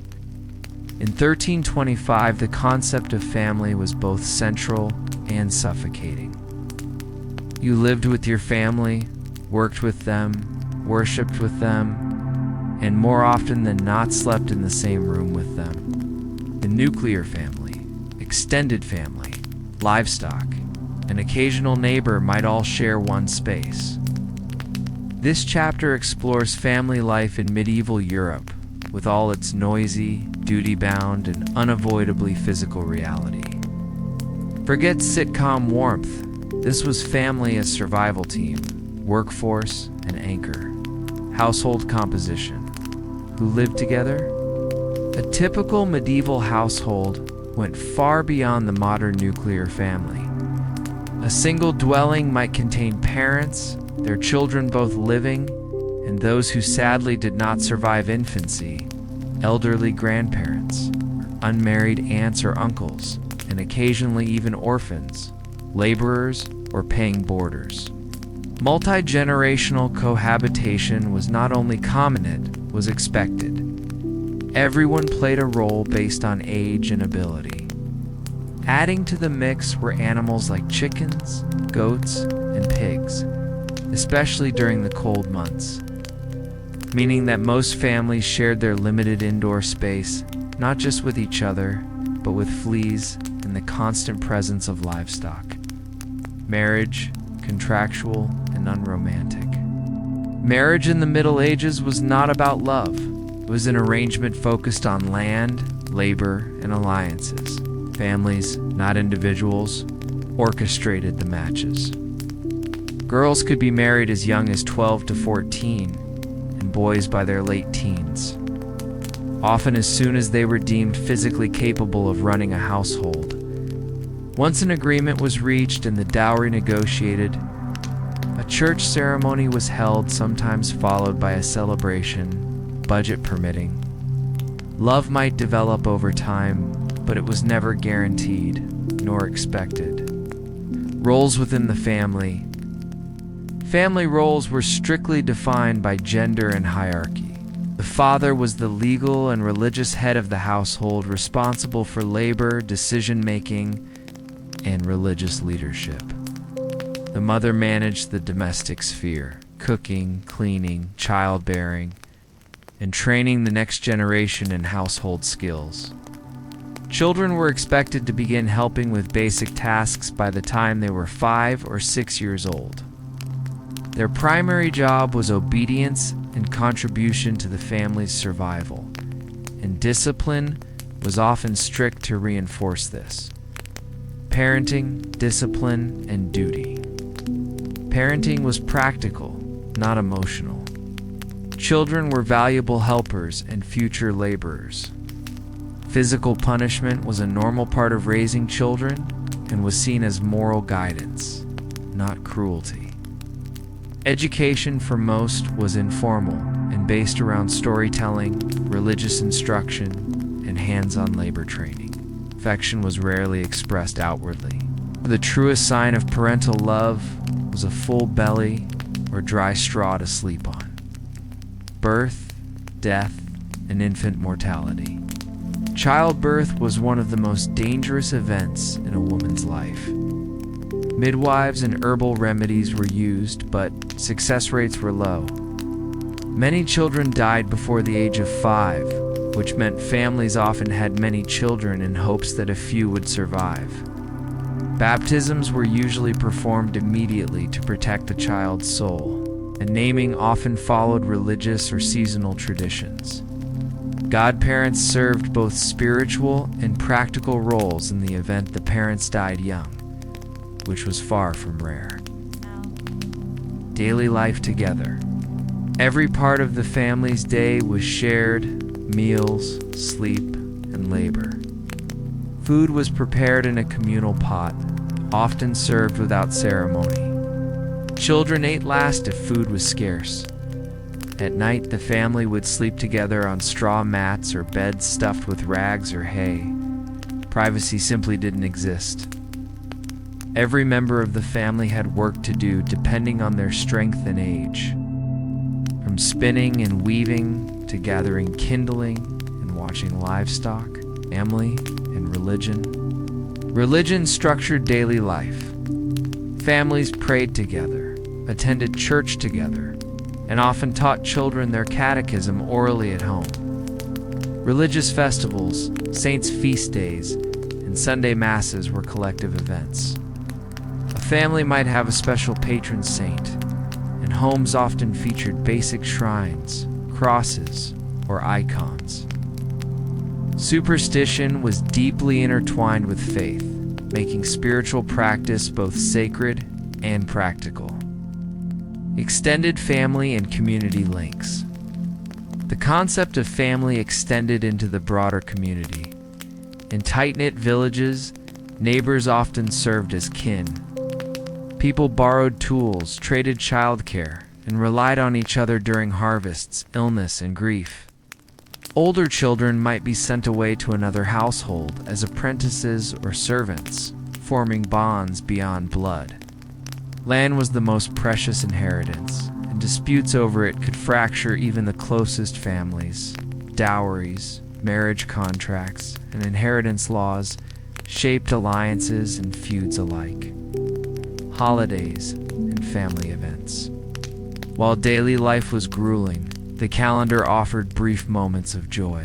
In 1325, the concept of family was both central and suffocating. You lived with your family, worked with them, worshipped with them, and more often than not slept in the same room with them. The nuclear family, extended family, livestock, an occasional neighbor might all share one space. This chapter explores family life in medieval Europe, with all its noisy, duty-bound, and unavoidably physical reality. Forget sitcom warmth. This was family as survival team, workforce, and anchor. Household composition. Who lived together? A typical medieval household went far beyond the modern nuclear family. A single dwelling might contain parents, their children both living, and those who sadly did not survive infancy, elderly grandparents, unmarried aunts or uncles, and occasionally even orphans, laborers, or paying boarders. Multi-generational cohabitation was not only common, it was expected. Everyone played a role based on age and ability. Adding to the mix were animals like chickens, goats, and pigs, especially during the cold months, meaning that most families shared their limited indoor space, not just with each other, but with fleas and the constant presence of livestock. Marriage, contractual and unromantic. Marriage in the Middle Ages was not about love. It was an arrangement focused on land, labor, and alliances. Families, not individuals, orchestrated the matches. Girls could be married as young as 12 to 14, and boys by their late teens, often as soon as they were deemed physically capable of running a household. Once an agreement was reached and the dowry negotiated, a church ceremony was held, sometimes followed by a celebration, budget permitting. Love might develop over time, but it was never guaranteed, nor expected. Roles within the family. Family roles were strictly defined by gender and hierarchy. The father was the legal and religious head of the household, responsible for labor, decision-making, and religious leadership. The mother managed the domestic sphere, cooking, cleaning, childbearing, and training the next generation in household skills. Children were expected to begin helping with basic tasks by the time they were 5 or 6 years old. Their primary job was obedience and contribution to the family's survival, and discipline was often strict to reinforce this. Parenting, discipline, and duty. Parenting was practical, not emotional. Children were valuable helpers and future laborers. Physical punishment was a normal part of raising children and was seen as moral guidance, not cruelty. Education for most was informal and based around storytelling, religious instruction, and hands-on labor training. Affection was rarely expressed outwardly. The truest sign of parental love was a full belly or dry straw to sleep on. Birth, death, and infant mortality. Childbirth was one of the most dangerous events in a woman's life. Midwives and herbal remedies were used, but success rates were low. Many children died before the age of 5, which meant families often had many children in hopes that a few would survive. Baptisms were usually performed immediately to protect the child's soul, and naming often followed religious or seasonal traditions. Godparents served both spiritual and practical roles in the event the parents died young, which was far from rare. Daily life together. Every part of the family's day was shared: meals, sleep, and labor. Food was prepared in a communal pot, often served without ceremony. Children ate last if food was scarce. At night, the family would sleep together on straw mats or beds stuffed with rags or hay. Privacy simply didn't exist. Every member of the family had work to do depending on their strength and age. From spinning and weaving to gathering kindling and watching livestock, family, and religion. Religion structured daily life. Families prayed together, attended church together, and often taught children their catechism orally at home. Religious festivals, saints' feast days, and Sunday masses were collective events. A family might have a special patron saint, and homes often featured basic shrines, crosses, or icons. Superstition was deeply intertwined with faith, making spiritual practice both sacred and practical. Extended family and community links. The concept of family extended into the broader community. In tight-knit villages, neighbors often served as kin. People borrowed tools, traded childcare, and relied on each other during harvests, illness, and grief. Older children might be sent away to another household as apprentices or servants, forming bonds beyond blood. Land was the most precious inheritance, and disputes over it could fracture even the closest families. Dowries, marriage contracts, and inheritance laws shaped alliances and feuds alike. Holidays and family events. While daily life was grueling, the calendar offered brief moments of joy.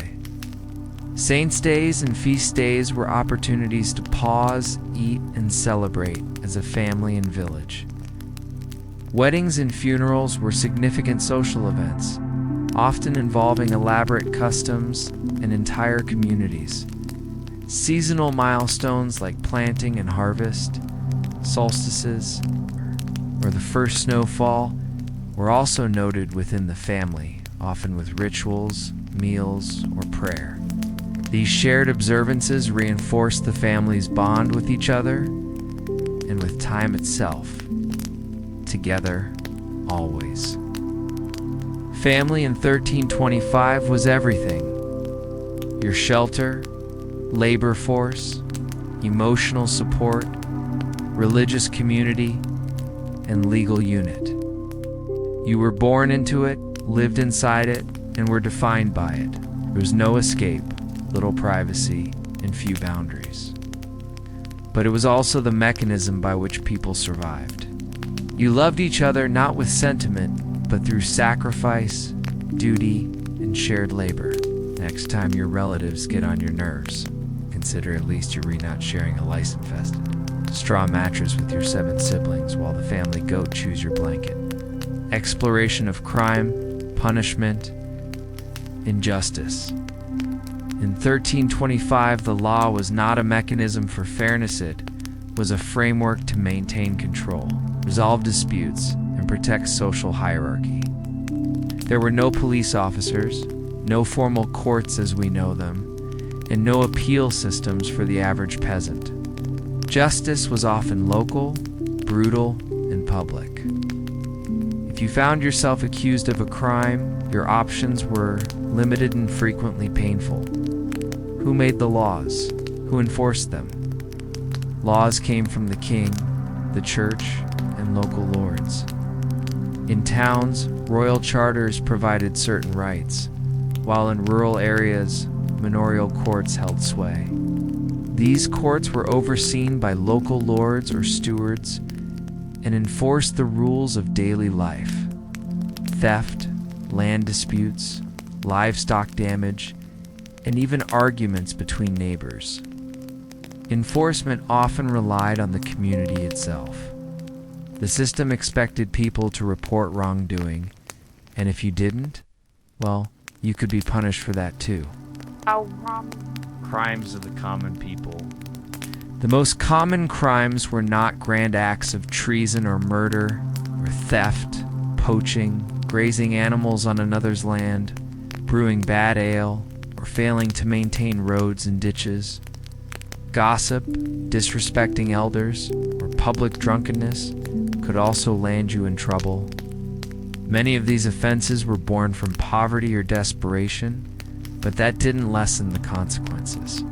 Saints' days and feast days were opportunities to pause, eat, and celebrate as a family and village. Weddings and funerals were significant social events, often involving elaborate customs and entire communities. Seasonal milestones like planting and harvest, solstices, or the first snowfall were also noted within the family, often with rituals, meals, or prayer. These shared observances reinforced the family's bond with each other and with time itself. Together, always. Family in 1325 was everything. Your shelter, labor force, emotional support, religious community, and legal unit. You were born into it, lived inside it, and were defined by it. There was no escape, little privacy, and few boundaries. But it was also the mechanism by which people survived. You loved each other not with sentiment, but through sacrifice, duty, and shared labor. Next time your relatives get on your nerves, consider at least you're not sharing a lice-infested straw mattress with your 7 siblings while the family goat chews your blanket. Exploration of crime, punishment, injustice. In 1325, the law was not a mechanism for fairness, it was a framework to maintain control, resolve disputes, and protect social hierarchy. There were no police officers, no formal courts as we know them, and no appeal systems for the average peasant. Justice was often local, brutal, and public. If you found yourself accused of a crime, your options were limited and frequently painful. Who made the laws? Who enforced them? Laws came from the king, the church, and local lords. In towns, royal charters provided certain rights, while in rural areas, manorial courts held sway. These courts were overseen by local lords or stewards and enforced the rules of daily life. Theft, land disputes, livestock damage, and even arguments between neighbors. Enforcement often relied on the community itself. The system expected people to report wrongdoing, and if you didn't, well, you could be punished for that too. Crimes of the common people. The most common crimes were not grand acts of treason or murder, or theft, poaching, grazing animals on another's land, brewing bad ale, or failing to maintain roads and ditches. Gossip, disrespecting elders, or public drunkenness could also land you in trouble. Many of these offenses were born from poverty or desperation, but that didn't lessen the consequences.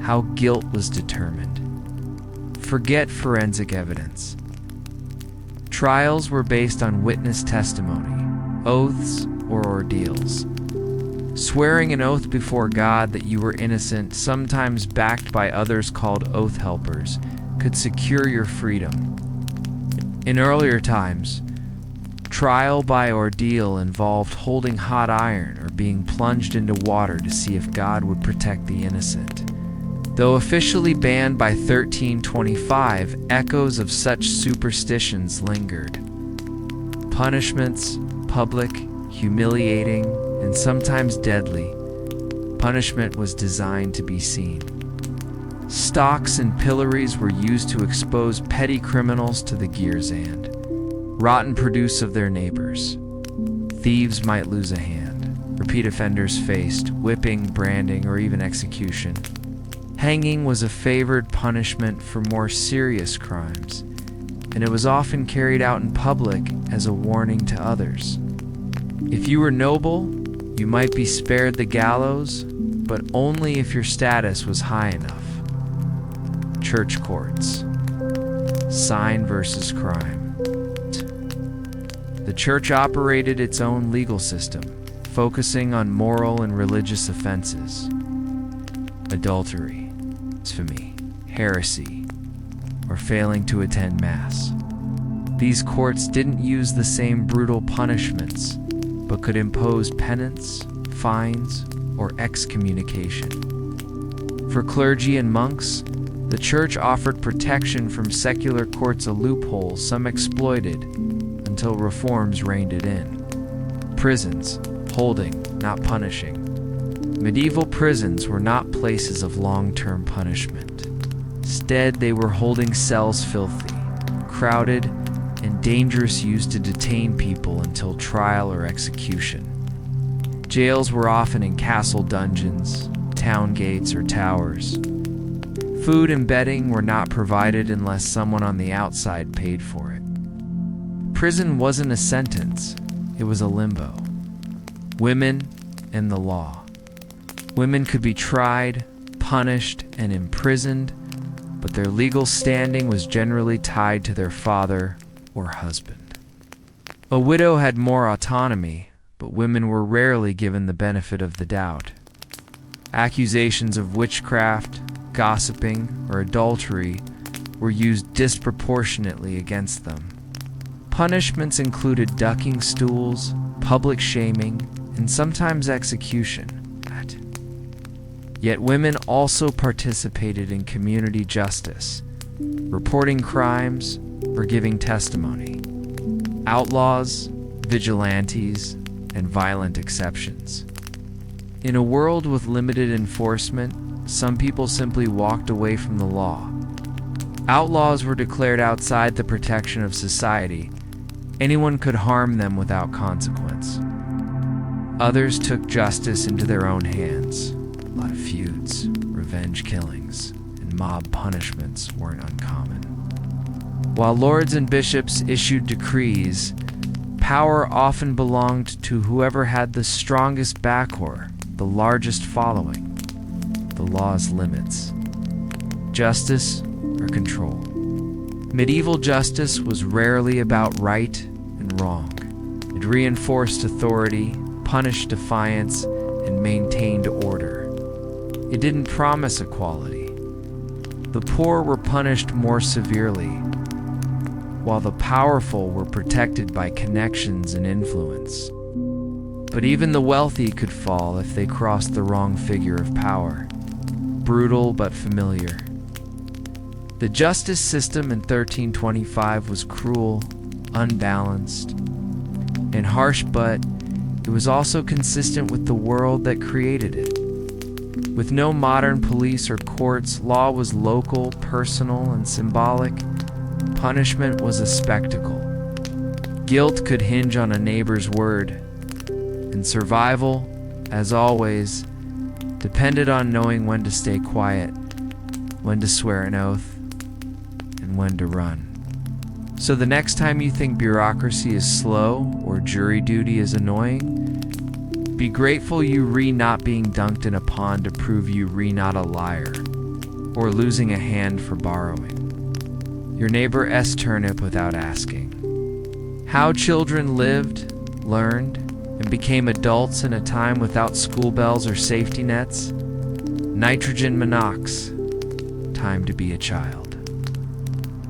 How guilt was determined. Forget forensic evidence. Trials were based on witness testimony, oaths, or ordeals. Swearing an oath before God that you were innocent, sometimes backed by others called oath helpers, could secure your freedom. In earlier times, trial by ordeal involved holding hot iron or being plunged into water to see if God would protect the innocent. Though officially banned by 1325, echoes of such superstitions lingered. Punishments, public, humiliating, and sometimes deadly, punishment was designed to be seen. Stocks and pillories were used to expose petty criminals to the Giersand, rotten produce of their neighbors. Thieves might lose a hand. Repeat offenders faced whipping, branding, or even execution. Hanging was a favored punishment for more serious crimes, and it was often carried out in public as a warning to others. If you were noble, you might be spared the gallows, but only if your status was high enough. Church courts. Sign versus crime. The church operated its own legal system, focusing on moral and religious offenses. Adultery, blasphemy, heresy, or failing to attend Mass. These courts didn't use the same brutal punishments, but could impose penance, fines, or excommunication. For clergy and monks, the church offered protection from secular courts, a loophole some exploited until reforms reined it in. Prisons, holding, not punishing. Medieval prisons were not places of long-term punishment. Instead, they were holding cells filthy, crowded, and dangerous, used to detain people until trial or execution. Jails were often in castle dungeons, town gates, or towers. Food and bedding were not provided unless someone on the outside paid for it. Prison wasn't a sentence, it was a limbo. Women and the law. Women could be tried, punished, and imprisoned, but their legal standing was generally tied to their father or husband. A widow had more autonomy, but women were rarely given the benefit of the doubt. Accusations of witchcraft, gossiping, or adultery were used disproportionately against them. Punishments included ducking stools, public shaming, and sometimes execution. Yet women also participated in community justice, reporting crimes or giving testimony. Outlaws, vigilantes, and violent exceptions. In a world with limited enforcement, some people simply walked away from the law. Outlaws were declared outside the protection of society. Anyone could harm them without consequence. Others took justice into their own hands. A lot of feuds, revenge killings, and mob punishments weren't uncommon. While lords and bishops issued decrees, power often belonged to whoever had the strongest backor, the largest following. The law's limits. Justice or control. Medieval justice was rarely about right and wrong. It reinforced authority, punished defiance, and maintained order. It didn't promise equality. The poor were punished more severely, while the powerful were protected by connections and influence. But even the wealthy could fall if they crossed the wrong figure of power. Brutal but familiar. The justice system in 1325 was cruel, unbalanced, and harsh, but it was also consistent with the world that created it. With no modern police or courts, law was local, personal, and symbolic. Punishment was a spectacle. Guilt could hinge on a neighbor's word, and survival, as always, depended on knowing when to stay quiet, when to swear an oath, and when to run. So the next time you think bureaucracy is slow or jury duty is annoying, be grateful you re not being dunked in a pond to prove you re not a liar, or losing a hand for borrowing. Your neighbor S turnip without asking. How children lived, learned, and became adults in a time without school bells or safety nets. Nitrogen monox. Time to be a child.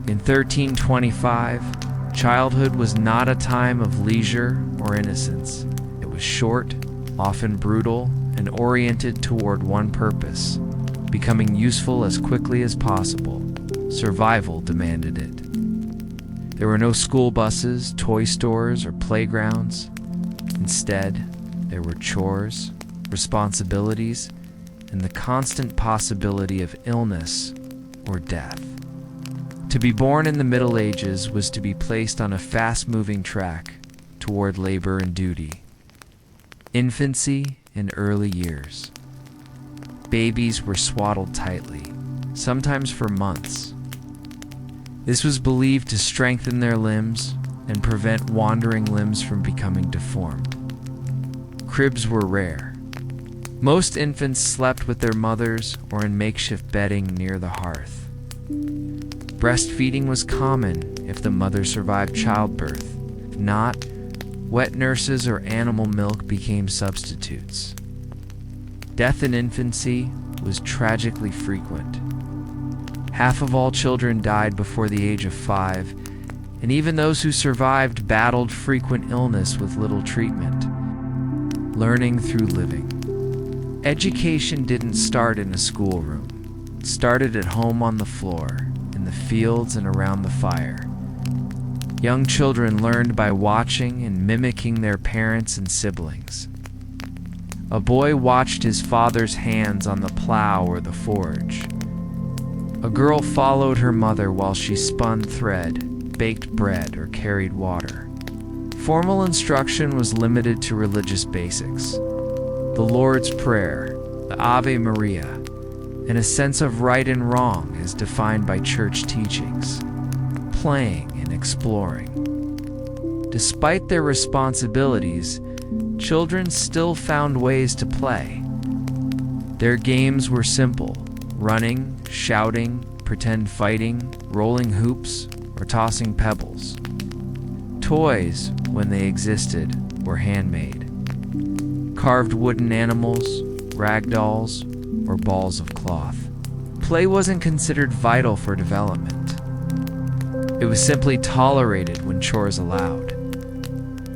In 1325, childhood was not a time of leisure or innocence. It was short, often brutal, and oriented toward one purpose: becoming useful as quickly as possible. Survival demanded it. There were no school buses, toy stores, or playgrounds. Instead, There were chores, responsibilities, and the constant possibility of illness or death. To be born in the Middle Ages was to be placed on a fast-moving track toward labor and duty. Infancy and early years. Babies were swaddled tightly, sometimes for months. This was believed to strengthen their limbs and prevent wandering limbs from becoming deformed. Cribs were rare. Most infants slept with their mothers or in makeshift bedding near the hearth. Breastfeeding was common if the mother survived childbirth. If not, wet nurses or animal milk became substitutes. Death in infancy was tragically frequent. Half of all children died before the age of 5, and even those who survived battled frequent illness with little treatment. Learning through living. Education didn't start in a schoolroom. It started at home on the floor, in the fields and around the fire. Young children learned by watching and mimicking their parents and siblings. A boy watched his father's hands on the plow or the forge. A girl followed her mother while she spun thread, baked bread, or carried water. Formal instruction was limited to religious basics. The Lord's Prayer, the Ave Maria, and a sense of right and wrong as defined by church teachings. Playing and exploring. Despite their responsibilities, children still found ways to play. Their games were simple: running, shouting, pretend fighting, rolling hoops, or tossing pebbles. Toys, when they existed, were handmade. Carved wooden animals, rag dolls, or balls of cloth. Play wasn't considered vital for development. It was simply tolerated when chores allowed.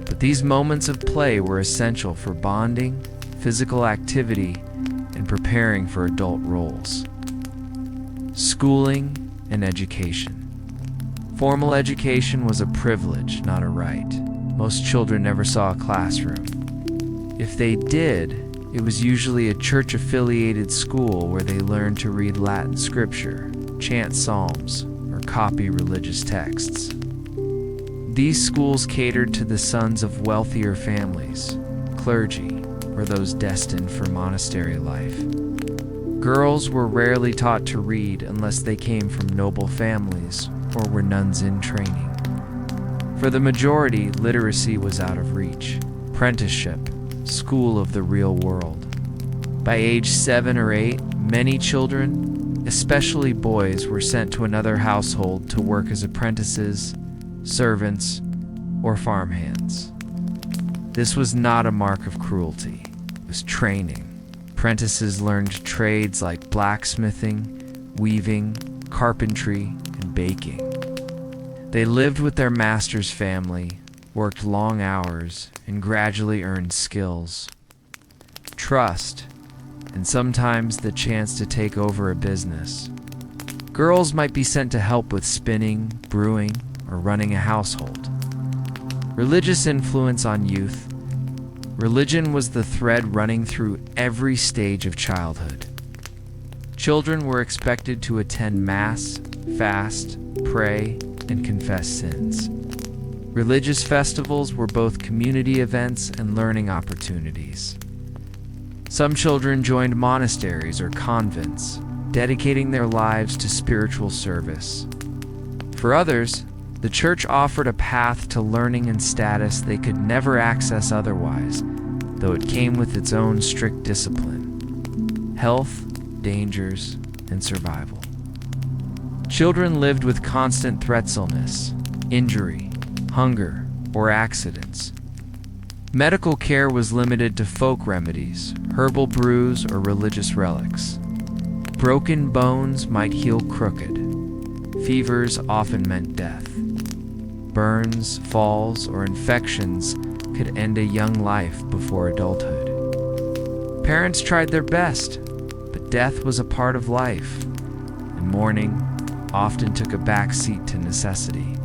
But these moments of play were essential for bonding, physical activity, and preparing for adult roles. Schooling and education. Formal education was a privilege, not a right. Most children never saw a classroom. If they did, it was usually a church-affiliated school where they learned to read Latin scripture, chant psalms, or copy religious texts. These schools catered to the sons of wealthier families, clergy, or those destined for monastery life. Girls were rarely taught to read unless they came from noble families or were nuns in training. For the majority, literacy was out of reach. Apprenticeship, school of the real world. By age 7 or 8, many children, especially boys, were sent to another household to work as apprentices, servants, or farmhands. This was not a mark of cruelty. It was training. Apprentices learned trades like blacksmithing, weaving, carpentry, and baking. They lived with their master's family, worked long hours, and gradually earned skills, trust, and sometimes the chance to take over a business. Girls might be sent to help with spinning, brewing, or running a household. Religious influence on youth. Religion was the thread running through every stage of childhood. Children were expected to attend Mass, fast, pray, and confess sins. Religious festivals were both community events and learning opportunities. Some children joined monasteries or convents, dedicating their lives to spiritual service. For others, the church offered a path to learning and status they could never access otherwise, though it came with its own strict discipline, health, dangers, and survival. Children lived with constant threatfulness, injury, hunger, or accidents. Medical care was limited to folk remedies, herbal brews, or religious relics. Broken bones might heal crooked. Fevers often meant death. Burns, falls, or infections could end a young life before adulthood. Parents tried their best, but death was a part of life, and mourning often took a back seat to necessity.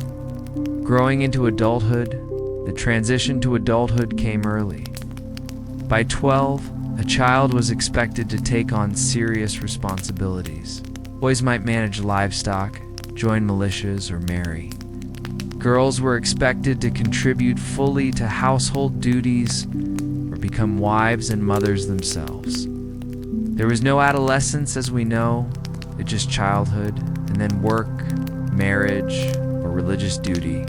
Growing into adulthood, the transition to adulthood came early. By 12, a child was expected to take on serious responsibilities. Boys might manage livestock, join militias, or marry. Girls were expected to contribute fully to household duties or become wives and mothers themselves. There was no adolescence as we know, it's just childhood, and then work, marriage, or religious duty.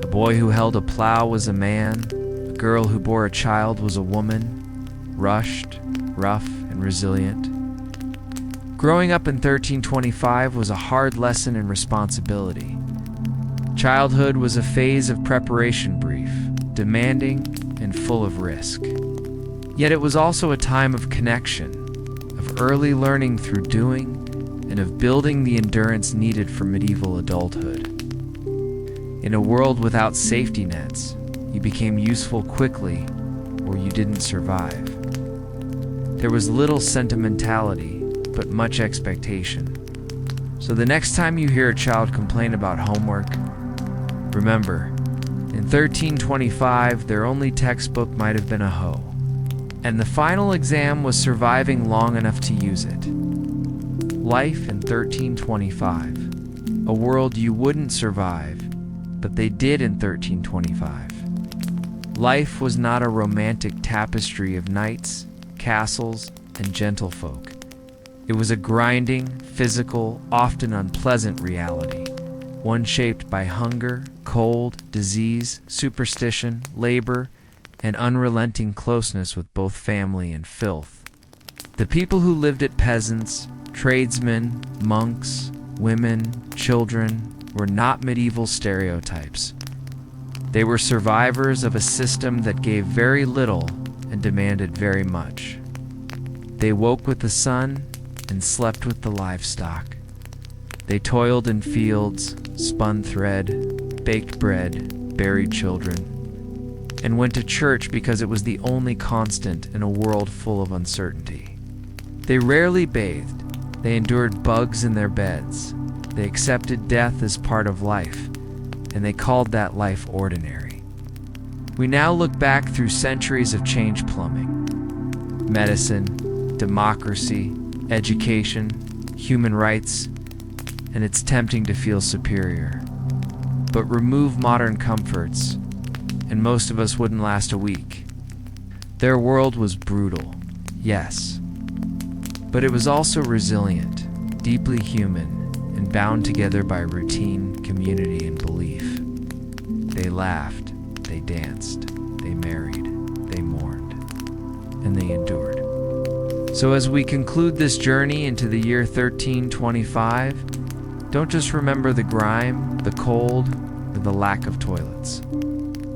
A boy who held a plow was a man, a girl who bore a child was a woman, rushed, rough, and resilient. Growing up in 1325 was a hard lesson in responsibility. Childhood was a phase of preparation brief, demanding and full of risk. Yet it was also a time of connection, of early learning through doing, and of building the endurance needed for medieval adulthood. In a world without safety nets, you became useful quickly or you didn't survive. There was little sentimentality, but much expectation. So the next time you hear a child complain about homework, remember, in 1325, their only textbook might have been a hoe, and the final exam was surviving long enough to use it. Life in 1325, a world you wouldn't survive, but they did in 1325. Life was not a romantic tapestry of knights, castles, and gentlefolk. It was a grinding, physical, often unpleasant reality, one shaped by hunger, cold, disease, superstition, labor, and unrelenting closeness with both family and filth. The people who lived it, peasants, tradesmen, monks, women, children, were not medieval stereotypes. They were survivors of a system that gave very little and demanded very much. They woke with the sun and slept with the livestock. They toiled in fields, spun thread, baked bread, buried children, and went to church because it was the only constant in a world full of uncertainty. They rarely bathed. They endured bugs in their beds. They accepted death as part of life, and they called that life ordinary. We now look back through centuries of change plumbing. Medicine, democracy, education, human rights, and it's tempting to feel superior. But remove modern comforts, and most of us wouldn't last a week. Their world was brutal, yes, but it was also resilient, deeply human, and bound together by routine, community, and belief. They laughed, they danced, they married, they mourned, and they endured. So as we conclude this journey into the year 1325, don't just remember the grime, the cold, or the lack of toilets.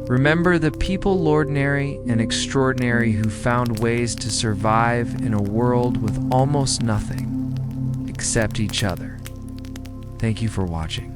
Remember the people ordinary and extraordinary who found ways to survive in a world with almost nothing except each other. Thank you for watching.